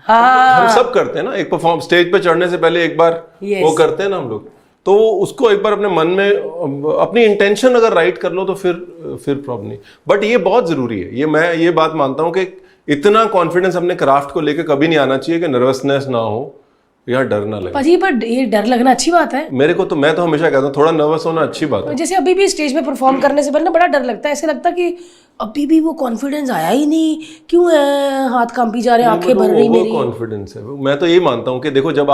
हम सब करते हैं ना, एक परफॉर्म स्टेज पे चढ़ने से पहले एक बार वो करते हैं ना हम लोग, तो उसको एक बार अपने मन में अपनी इंटेंशन अगर राइट कर लो तो फिर प्रॉब्लम नहीं। बट ये बहुत जरूरी है, मैं ये बात मानता हूँ कि इतना कॉन्फिडेंस अपने क्राफ्ट को लेकर कभी नहीं आना चाहिए कि नर्वसनेस ना हो या डर ना लगे। पाजी पर ये डर लगना अच्छी बात है। मैं तो हमेशा कहता हूँ थोड़ा नर्वस होना अच्छी बात है। जैसे अभी भी स्टेज पे परफॉर्म करने से पहले ना बड़ा डर लगता है, ऐसे लगता है कि अभी भी वो कॉन्फिडेंस आया ही नहीं, क्यों है, हाथ कांपी जा रहे हैं, आंखें भर रही मेरी। कॉन्फिडेंस है, मैं तो ये मानता हूँ कि देखो, जब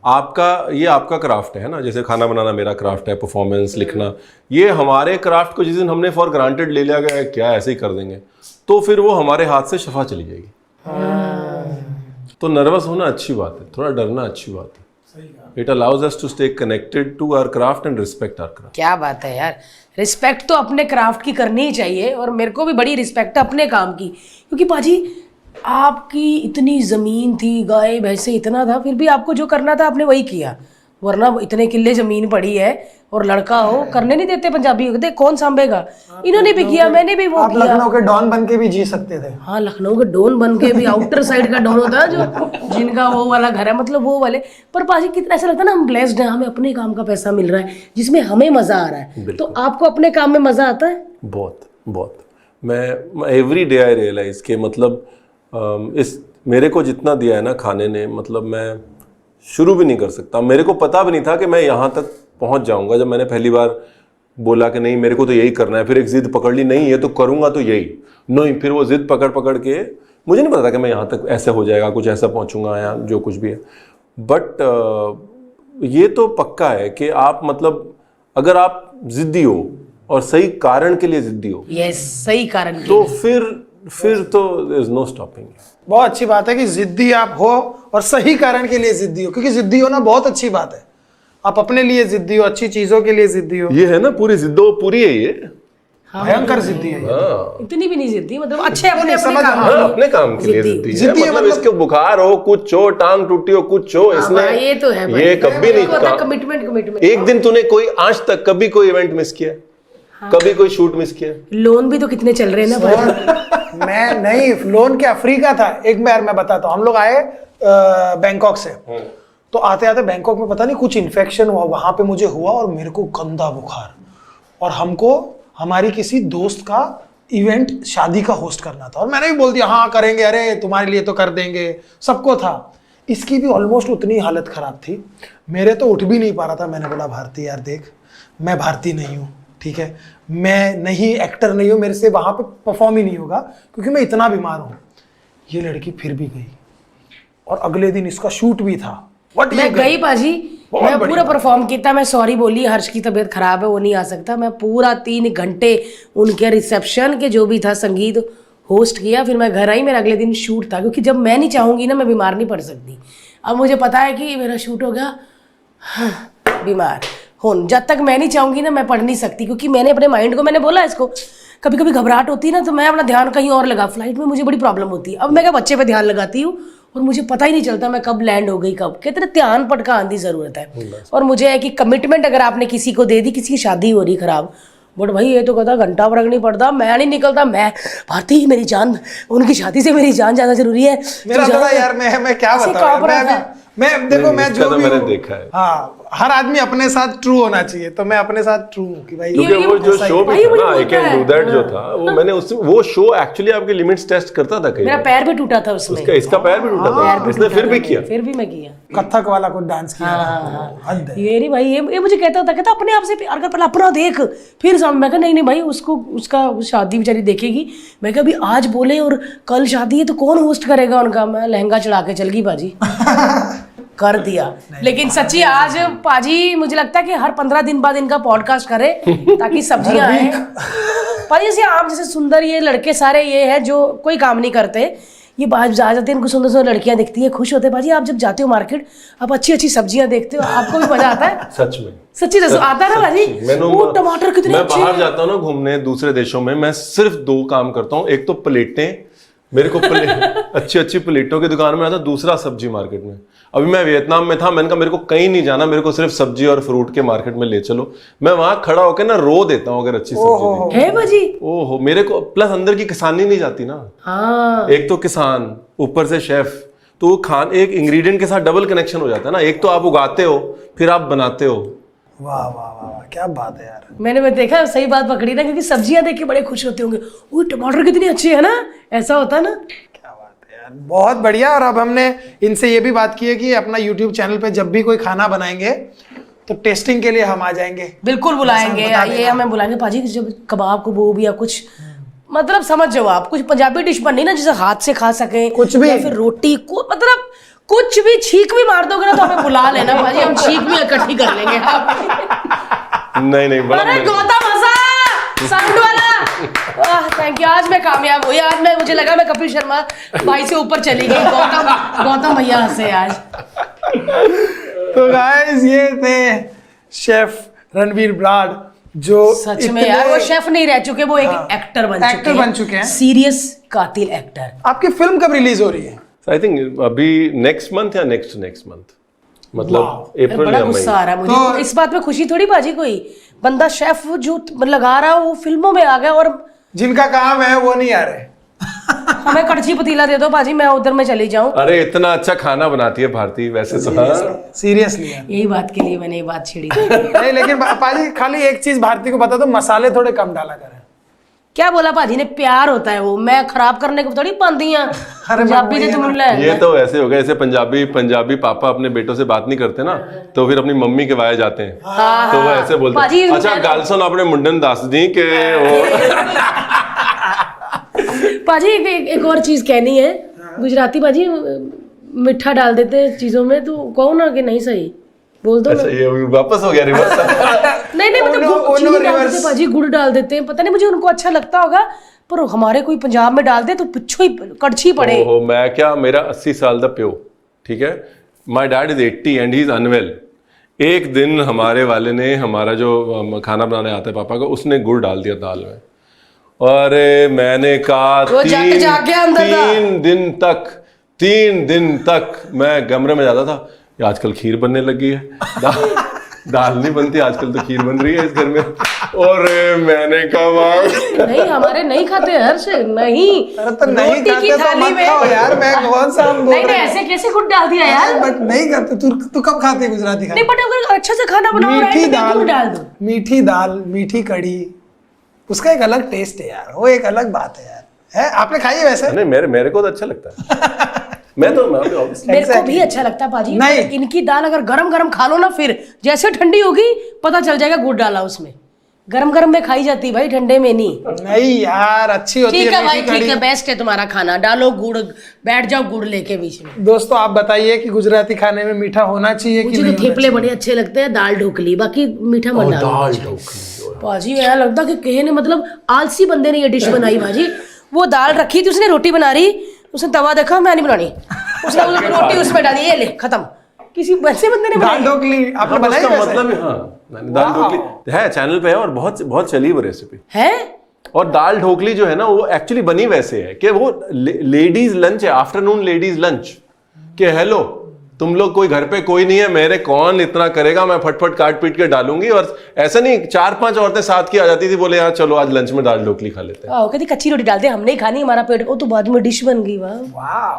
आपका क्राफ्ट है ना, जैसे खाना बनाना मेरा क्राफ्ट है, परफॉर्मेंस लिखना, ये हमारे क्राफ्ट को जिस दिन हमने फॉर ग्रांटेड ले लिया गया, क्या ऐसे ही कर देंगे, तो फिर वो हमारे हाथ से शफा चली जाएगी। तो नर्वस होना अच्छी बात है, थोड़ा डरना अच्छी बात है। It allows us to stay connected to our craft and respect our craft। क्या बात है यार, रिस्पेक्ट तो अपने क्राफ्ट की करनी ही चाहिए, और मेरे को भी बड़ी रिस्पेक्ट है अपने काम की, क्योंकि पाजी आपकी इतनी ज़मीन थी, गाय भैंसे इतना था, फिर भी आपको जो करना था आपने वही किया, वरना इतने किले ज़मीन पड़ी है और लड़का हो, करने नहीं देते पंजाबी, देख कौन सांभेगा। इन्होंने भी किया, मैंने भी वो किया। लखनऊ के डॉन बन के भी जी सकते थे। हाँ, लखनऊ के डॉन बन के भी, आउटर साइड का डॉन होता है जो जिनका वो वाला घर है, मतलब वो वाले। पर पाजी कितना ऐसा लगता है ना, हम ब्लेस्ड हैं, हमें अपने काम का पैसा मिल रहा है जिसमें हमें मजा आ रहा है। तो आपको अपने काम में मजा आता है? बहुत। मैं एवरी डे आई रियलाइज के मतलब इस मेरे को जितना दिया है ना खाने ने, मतलब मैं शुरू भी नहीं कर सकता। मेरे को पता भी नहीं था कि मैं यहाँ तक पहुँच जाऊँगा। जब मैंने पहली बार बोला कि नहीं मेरे को तो यही करना है, फिर एक जिद पकड़ ली, नहीं ये तो करूँगा तो यही नहीं, फिर वो जिद पकड़ के, मुझे नहीं पता था कि मैं यहाँ तक ऐसे हो जाएगा, कुछ ऐसा पहुँचूंगा या जो कुछ भी है। बट ये तो पक्का है कि आप मतलब अगर आप जिद्दी हो और सही कारण के लिए जिद्दी हो, यस, सही कारण तो फिर तो देयर इज नो स्टॉपिंग। बहुत अच्छी बात है कि जिद्दी आप हो और सही कारण के लिए जिद्दी हो, क्योंकि जिद्दी होना बहुत अच्छी बात है। आप अपने लिए जिद्दी हो, अच्छी चीजों के लिए जिद्दी हो। ये है ना पूरी जिद्दो पूरी है ये। भयंकर जिद्दी है। इतनी भी नहीं जिद्दी, मतलब अच्छे अपने अपने काम के लिए जिद्दी है। मतलब इसके बुखार हो, कुछ हो, टांग टूटी हो, कुछ हो, इसने ये तो है, ये कभी नहीं कमिटमेंट। एक दिन तूने कोई आज तक कभी कोई इवेंट मिस किया? कभी कोई शूट मिस किया? लोन भी तो कितने चल रहे हैं ना। मैं नहीं, लोन क्या, अफ्रीका था एक बार, मैं बताता हूँ। हम लोग आए बैंकॉक से, तो आते आते बैंकॉक में पता नहीं कुछ इन्फेक्शन हुआ, वहां पे मुझे हुआ और मेरे को गंदा बुखार, और हमको हमारी किसी दोस्त का इवेंट शादी का होस्ट करना था, और मैंने भी बोल दिया हाँ करेंगे, अरे तुम्हारे लिए तो कर देंगे, सबको था। इसकी भी ऑलमोस्ट उतनी हालत खराब थी, मेरे तो उठ भी नहीं पा रहा था। मैंने बोला भारती यार देख, मैं भारती नहीं हूँ, ठीक है, मैं नहीं एक्टर नहीं हूँ, मेरे से वहां पे परफॉर्म ही नहीं होगा क्योंकि मैं इतना बीमार हूँ। ये लड़की फिर भी गई और अगले दिन इसका शूट भी था। मैं गई पाजी, मैं पूरा परफॉर्म किया, मैं सॉरी बोली, हर्ष की तबीयत खराब है वो नहीं आ सकता, मैं पूरा 3 घंटे उनके रिसेप्शन के जो भी था संगीत होस्ट किया, फिर मैं घर आई, मेरा अगले दिन शूट था, क्योंकि जब मैं नहीं चाहूँगी ना मैं बीमार नहीं पड़ सकती। अब मुझे पता है कि मेरा शूट हो गया, हाँ, बीमार हो, जब तक मैं नहीं चाहूँगी ना मैं पढ़ नहीं सकती, क्योंकि मैंने अपने माइंड को, मैंने बोला इसको, कभी कभी घबराहट होती है ना तो मैं अपना ध्यान कहीं और लगा, फ्लाइट में मुझे बड़ी प्रॉब्लम होती है। अब मैं क्या बच्चे पे ध्यान लगाती हूँ और मुझे पता ही नहीं चलता मैं कब लैंड हो गई, कब। कहते हैं ध्यान पटकाने की जरूरत है। और मुझे है कि कमिटमेंट अगर आपने किसी को दे दी, किसी की शादी हो रही खराब, बट भाई ये तो कहता घंटा फर्क नहीं पड़ता, मैं नहीं निकलता, मैं भारती मेरी जान, उनकी शादी से मेरी जान ज्यादा जरूरी है। मेरा थोड़ा यार मैं क्या बताऊं, मैं देखो मैं जो भी मैंने देखा है, हाँ, हर आदमी अपने साथ ट्रू होना चाहिए, तो मैं अपने साथ ट्रू हूँ कि भाई क्योंकि वो जो शो भी था ना, आई कैन डू दैट जो था, वो मैंने वो शो एक्चुअली आपके लिमिट्स टेस्ट करता था। कहीं मेरा पैर भी टूटा था उसमें, इसका पैर भी टूटा था, इसने फिर भी किया, फिर भी मैं किया, कथक वाला कुछ डांस किया। हद है ये नहीं भाई, ये मुझे कहता अपने आप से प्यार कर, पहले अपना देख फिर सामने। मैं कहा नहीं भाई, उसको उसका शादी बेचारी देखेगी। मैं कहा अभी आज बोले और कल शादी है तो कौन होस्ट करेगा उनका। मैं लहंगा चढ़ा के चल गई बाजी कर दिया। लेकिन सच्ची आज पाजी मुझे लगता है कि हर 15 दिन बाद इनका पॉडकास्ट करे ताकि सब्जियां आए। पाजी जैसे आप जैसे सुंदर ये लड़के सारे ये हैं जो कोई काम नहीं करते, ये बाहर जा जाते हैं, इनको सुंदर सुंदर लड़कियां दिखती है, खुश होते हैं। पाजी आप जब जाते हो मार्केट, आप अच्छी अच्छी सब्जियां देखते हो, आपको भी मजा आता है? सच में सच्ची आता है ना भाजी? वो टमाटर कितने अच्छे हैं। मैं बाहर जाता हूँ ना घूमने दूसरे देशों में, मैं सिर्फ 2 काम करता हूँ। एक तो प्लेटें, मेरे को अच्छी अच्छी प्लेटों की दुकान में आता, दूसरा सब्जी मार्केट में। अभी मैं वियतनाम में था, मैंने कहा मेरे को कहीं नहीं जाना, मेरे को सिर्फ सब्जी और फ्रूट के मार्केट में ले चलो। मैं वहां खड़ा होकर ना रो देता हूँ अगर अच्छी सब्जी है भाजी। ओहो, मेरे को प्लस अंदर की किसानी नहीं जाती ना। हाँ। एक तो किसान, ऊपर से शेफ, तो वो खान एक इंग्रेडिएंट के साथ डबल कनेक्शन हो जाता है ना। एक तो आप उगाते हो, फिर आप बनाते हो। वाह वाह वाह, क्या बात है यार। मैंने देखा, सही बात पकड़ी ना, क्योंकि सब्जियां देख के बड़े खुश होते होंगे, वो टमाटर कितनी अच्छी है ना, ऐसा होता ना। क्या बात है यार, बहुत बढ़िया। और अब हमने इनसे ये भी बात की है कि अपना YouTube चैनल पे जब भी कोई खाना बनाएंगे तो टेस्टिंग के लिए हम आ जाएंगे। बिल्कुल बुलाएंगे, ये हमें बुलाएंगे पाजी, जब कबाब कबूब या कुछ, मतलब समझ जाओ आप, कुछ पंजाबी डिश बननी ना जिसे हाथ से खा सके, कुछ भी, या फिर रोटी को, मतलब कुछ भी, छींक भी मार दोगे ना तो हमें बुला लेना पाजी, हम छींक भी इकट्ठी कर लेंगे। नहीं बड़ा। अरे गौतम हंसा साउंड वाला, थैंक यू। आज मैं कामयाब हुई, आज मुझे लगा मैं कपिल शर्मा भाई से ऊपर चली गई। गौतम भैया हंसे आज। तो गाइस ये थे शेफ रणवीर ब्राड, जो सच में यार वो शेफ नहीं रह चुके, वो एक एक्टर बन चुके हैं, सीरियस कातिल एक्टर। आपकी फिल्म कब रिलीज हो रही है? आई थिंक अभी नेक्स्ट मंथ या नेक्स्ट मंथ, मतलब अप्रैल बड़ा या मई। गुस्सा आ रहा है मुझे तो इस बात में। खुशी थोड़ी बाजी, कोई बंदा शेफ जो लगा रहा है वो फिल्मों में आ गया, और जिनका काम है वो नहीं आ रहे। हमें कड़छी पतीला दे दो बाजी, मैं उधर में चली जाऊं। अरे इतना अच्छा खाना बनाती है भारती वैसे तो। सीरियसली यही बात के लिए मैंने ये बात छिड़ी। नहीं लेकिन पाजी खाली एक चीज भारती को बता दो, मसाले थोड़े कम डाला करें। क्या बोला पाजी ने? प्यार होता है वो, मैं खराब करने को थोड़ी पाती हूं। पंजाबी ने तुम ये तो ऐसे हो गया जैसे पंजाबी पापा अपने बेटों से बात नहीं करते ना, तो फिर अपनी मम्मी के वाया जाते हैं। तो वो ऐसे बोलते हैं, अच्छा गल सुन अपने मुंडे ने दस दी कि पाजी एक और चीज कहनी है। गुजराती पाजी मीठा डाल देते हैं चीजों में, तो कहो ना कि नहीं सही बोल दो। अच्छा ये वापस हो गया रिवर्स। नहीं मतलब चीनी डाल देते पाजी, गुड़ डाल देते हैं, पता नहीं मुझे उनको अच्छा लगता होगा, पर हमारे कोई पंजाब में डाल दे तो पिछो ही कड़छी पड़े। ओहो, मैं क्या, मेरा 80 साल का प्यो, ठीक है, my dad is 80 and he is unwell. एक दिन हमारे वाले ने, हमारा जो खाना बनाने आता है पापा का, उसने गुड़ डाल दिया दाल में। अरे मैंने कहा 3 दिन तक मैं कमरे में जाता था, आजकल खीर बनने लगी है, दाल नहीं बनती आजकल तो खीर बन रही है इस घर में। और मैंने कहा नहीं हमारे नहीं खाते हर्ष, नहीं। अरे तो नहीं खाते तो मत खाओ यार, मैं कौन सा नहीं ऐसे कैसे गुड़ डाल दिया यार? बट नहीं करते। तू कब खाते गुजराती खाना? नहीं बट अगर अच्छा से खाना बनाओ, मीठी दाल डाल दो, मीठी कड़ी, उसका एक अलग टेस्ट है यार, वो एक अलग बात है यार। है आपने खाई है वैसे? नहीं मेरे को तो अच्छा लगता है। मेरे को भी अच्छा लगता है पाजी। नहीं इनकी दाल अगर गरम गरम खा लो ना, फिर जैसे ठंडी होगी पता चल जाएगा गुड़ डाला उसमें। गरम गरम में खाई जाती भाई, ठंडे में नहीं यार, अच्छी होती है। ठीक है भाई, ठीक है, बेस्ट है तुम्हारा खाना, डालो गुड़, बैठ जाओ गुड़ लेके बीच में। दोस्तों आप बताइए कि गुजराती खाने में मीठा होना चाहिए कि नहीं? मुझे थेपले बड़े अच्छे लगते हैं, दाल ढोकली, बाकी मीठा मत डालो। पाजी ऐसा लगता कि कहे ने, मतलब आलसी बंदे ने ये डिश बनाई भाजी। वो दाल रखी थी, उसने रोटी बना रही, उसने तवा देखा, मैं नहीं बनानी, उसने रोटी उसमें डाली, ये ले खत्म। किसी वैसे बंदे ने दाल बनाई। ढोकली आपने बनाई उसका वैसे? मतलब हाँ, दाल ढोकली है, चैनल पे है और बहुत बहुत चली वो रेसिपी। है और दाल ढोकली जो है ना वो एक्चुअली बनी वैसे है कि वो लेडीज लंच है, आफ्टरनून लेडीज लंच, कि हेलो तुम लोग कोई घर पे कोई नहीं है, मेरे कौन इतना करेगा, मैं फटफट काट पीट के डालूंगी। और ऐसा नहीं 4-5 औरतें साथ की आ जाती थी, बोले यार चलो आज लंच में दाल ढोकली खा लेते हैं। कहती कच्ची रोटी डालते, हमने ही खानी, हमारा पेट, वो तो बाद में डिश बन गई। वाह वाह,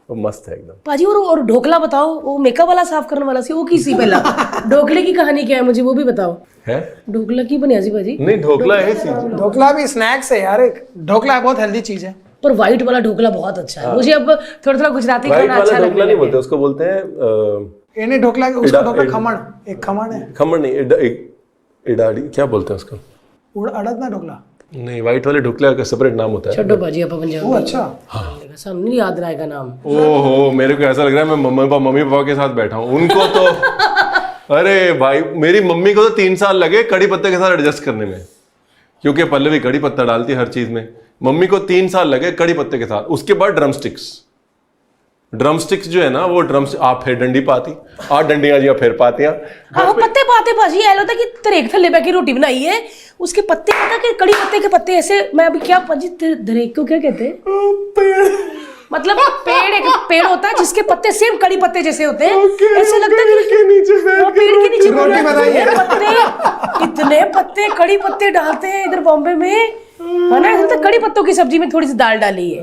वो मस्त है एकदम। पाजी। और ढोकला बताओ, वो मेकअप वाला साफ करने वाला सी, वो किसी पहला ढोकले की कहानी क्या है मुझे वो भी बताओ। है ढोकला की बनिया जी भाजी? नहीं, ढोकला है चीज। ढोकला भी स्नैक्स है यार, एक ढोकला बहुत हेल्दी चीज है। पर व्हाइट वाला ढोकला बहुत अच्छा है। मुझे अब थोड़ा थोड़ा गुजराती व्हाइट खाना अच्छा वाला ढोकला लगने नहीं लगा बोलते उसको, बोलते हैं इन्हें ढोकला, उसका ढोकला खमण, एक खमण है, खमण नहीं, इडाड़ी क्या बोलते हैं उसको? अड़द ना ढोकला नहीं, व्हाइट वाले ढोकला का सेपरेट नाम होता है। छड्डो भाजी अपा पंजाब वो। अच्छा, सब नहीं याद रहेगा नाम। ओहो, मेरे को ऐसा लग रहा है मैं मम्मी पापा के साथ बैठा हूँ। उनको तो अरे भाई, मेरी मम्मी को तो 3 साल लगे कड़ी पत्ते के साथ एडजस्ट करने में, क्योंकि पल्लवी कड़ी पत्ता डालती है हर चीज में। मम्मी को 3 साल लगे कड़ी पत्ते के साथ। उसके बाद ड्रमस्टिक्स जो है ना, वो ड्रम्स आप फिर डंडी पाती, 8 डंडियां जी फिर पातियां। हाँ पत्ते पाते भाजी, ऐसा होता कि तरेक थल्ले बैठ के रोटी बनाई है, उसके पत्ते पता कि कड़ी पत्ते के पत्ते ऐसे, मैं अभी क्या भाजी दरेक को क्या कहते हैं? मतलब एक पेड़ होता है जिसके पत्ते सेम कड़ी पत्ते जैसे होते हैं, ऐसे लगता है कि वो पेड़ के नीचे रोटी बनाइए। इतने पत्ते कड़ी पत्ते डालते हैं इधर बॉम्बे में, है ना? तो कड़ी पत्तों की सब्जी में थोड़ी सी दाल डाली है।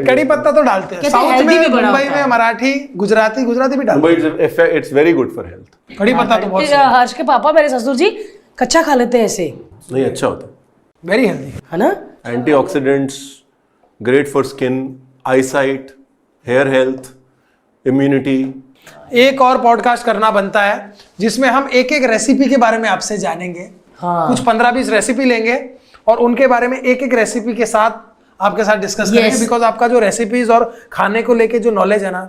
कड़ी पत्ता तो डालते हैं कहते साउथ healthy भी में, बड़ा मुंबई होता में मराठी गुजराती भी डालते हैं। It's very good for health. कड़ी पत्ता तो बहुत हर्ष के पापा, मेरे ससुर जी कच्चा खा लेते हैं ऐसे, नहीं अच्छा होता है, वेरी हेल्दी। है ना? Antioxidants, great for skin, eyesight, hair health, immunity. एक और पॉडकास्ट करना बनता है जिसमें हम एक एक रेसिपी के बारे में आपसे जानेंगे। हाँ। कुछ 15-20 रेसिपी लेंगे और उनके बारे में एक एक रेसिपी के साथ आपके साथ डिस्कस करेंगे, बिकॉज आपका जो रेसिपीज और खाने को लेके जो नॉलेज है ना,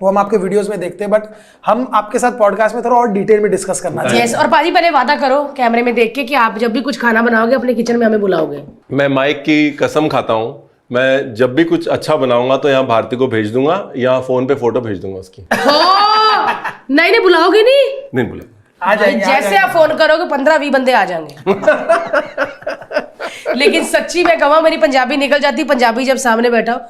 वो हम आपके वीडियोस में देखते हैं, बट हम आपके साथ पॉडकास्ट में थोड़ा और डिटेल में डिस्कस करना चाहते हैं। यस। और पाजी पहले वादा करो कैमरे में देख के कि आप जब भी कुछ खाना बनाओगे अपने किचन में हमें बुलाओगे। मैं माइक की कसम खाता हूँ, मैं जब भी कुछ अच्छा बनाऊंगा तो यहाँ भारती को भेज दूंगा, यहाँ फोन पे फोटो भेज दूंगा उसकी। नहीं नहीं बुलाओगे नहीं बोला आ जाएंगे, जैसे आप फोन करोगे 15-20 बंदे आ जाएंगे। लेकिन सच्ची में कहूँ मेरी पंजाबी निकल जाती, पंजाबी जब सामने बैठा हो,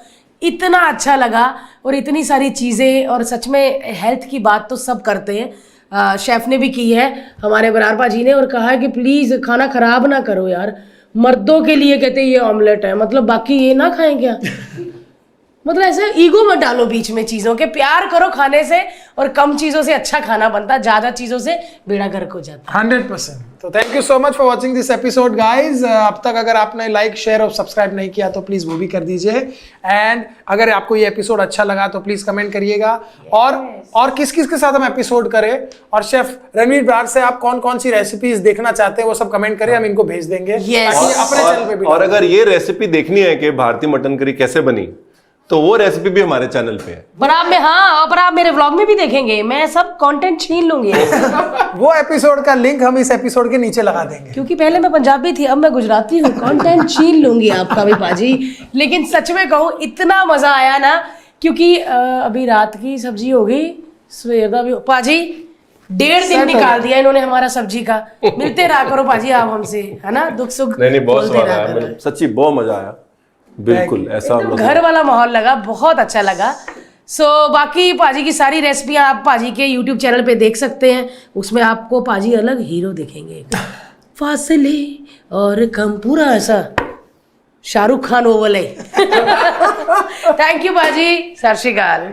इतना अच्छा लगा और इतनी सारी चीजें, और सच में हेल्थ की बात तो सब करते हैं, शेफ ने भी की है हमारे बरार भाजी ने, और कहा है कि प्लीज खाना खराब ना करो यार, मर्दों के लिए कहते ये ऑमलेट है, मतलब बाकी ये ना खाएं क्या? मतलब ऐसे ईगो मत डालो बीच में चीजों के, प्यार करो खाने से, और कम चीजों से अच्छा खाना बनता, ज्यादा चीजों से बेड़ा गर्क हो जाता। 100%। तो thank you so much for watching this episode guys. अब तक अगर आपने लाइक, शेयर और सब्सक्राइब नहीं किया तो प्लीज वो भी कर दीजिए, एंड अगर आपको ये एपिसोड अच्छा लगा तो प्लीज कमेंट करिएगा, और किस किस के साथ हम एपिसोड करें, और शेफ रणवीर बरार से आप कौन कौन सी रेसिपीज देखना चाहते हैं वो सब कमेंट करें, हम इनको भेज देंगे ताकि अपने चैनल पे भी। और अगर ये रेसिपी देखनी है कि भारतीय मटन करी कैसे बनी, तो वो रेसिपी भी हमारे चैनल पे है। पर आप में, हाँ, पर आप मेरे व्लॉग में भी देखेंगे, मैं सब कंटेंट छीन लूंगी। वो एपिसोड का लिंक हम इस एपिसोड के नीचे लगा देंगे, क्योंकि पहले मैं पंजाबी थी, अब मैं गुजराती हूँ, कंटेंट छीन लूंगी आपका भी पाजी। लेकिन सच में कहूँ इतना मजा आया ना, क्योंकि अभी रात की सब्जी हो गई, सवेर का भी पाजी 1.5 दिन निकाल दिया इन्होंने हमारा सब्जी का। मिलते रहा करो पाजी आप हमसे, है ना, दुख सुख नहीं बहुत बोलते स्वाद रहा आया, करो। सच्ची बहुत मजा आया, बिल्कुल ऐसा एकदम घर वाला माहौल लगा, बहुत अच्छा लगा। सो बाकी पाजी की सारी रेसिपियां आप पाजी के YouTube चैनल पे देख सकते हैं, उसमें आपको पाजी अलग हीरो दिखेंगे, फासले और कम, पूरा ऐसा शाहरुख खान ओवल है। थैंक यू पाजी, सत श्री अकाल।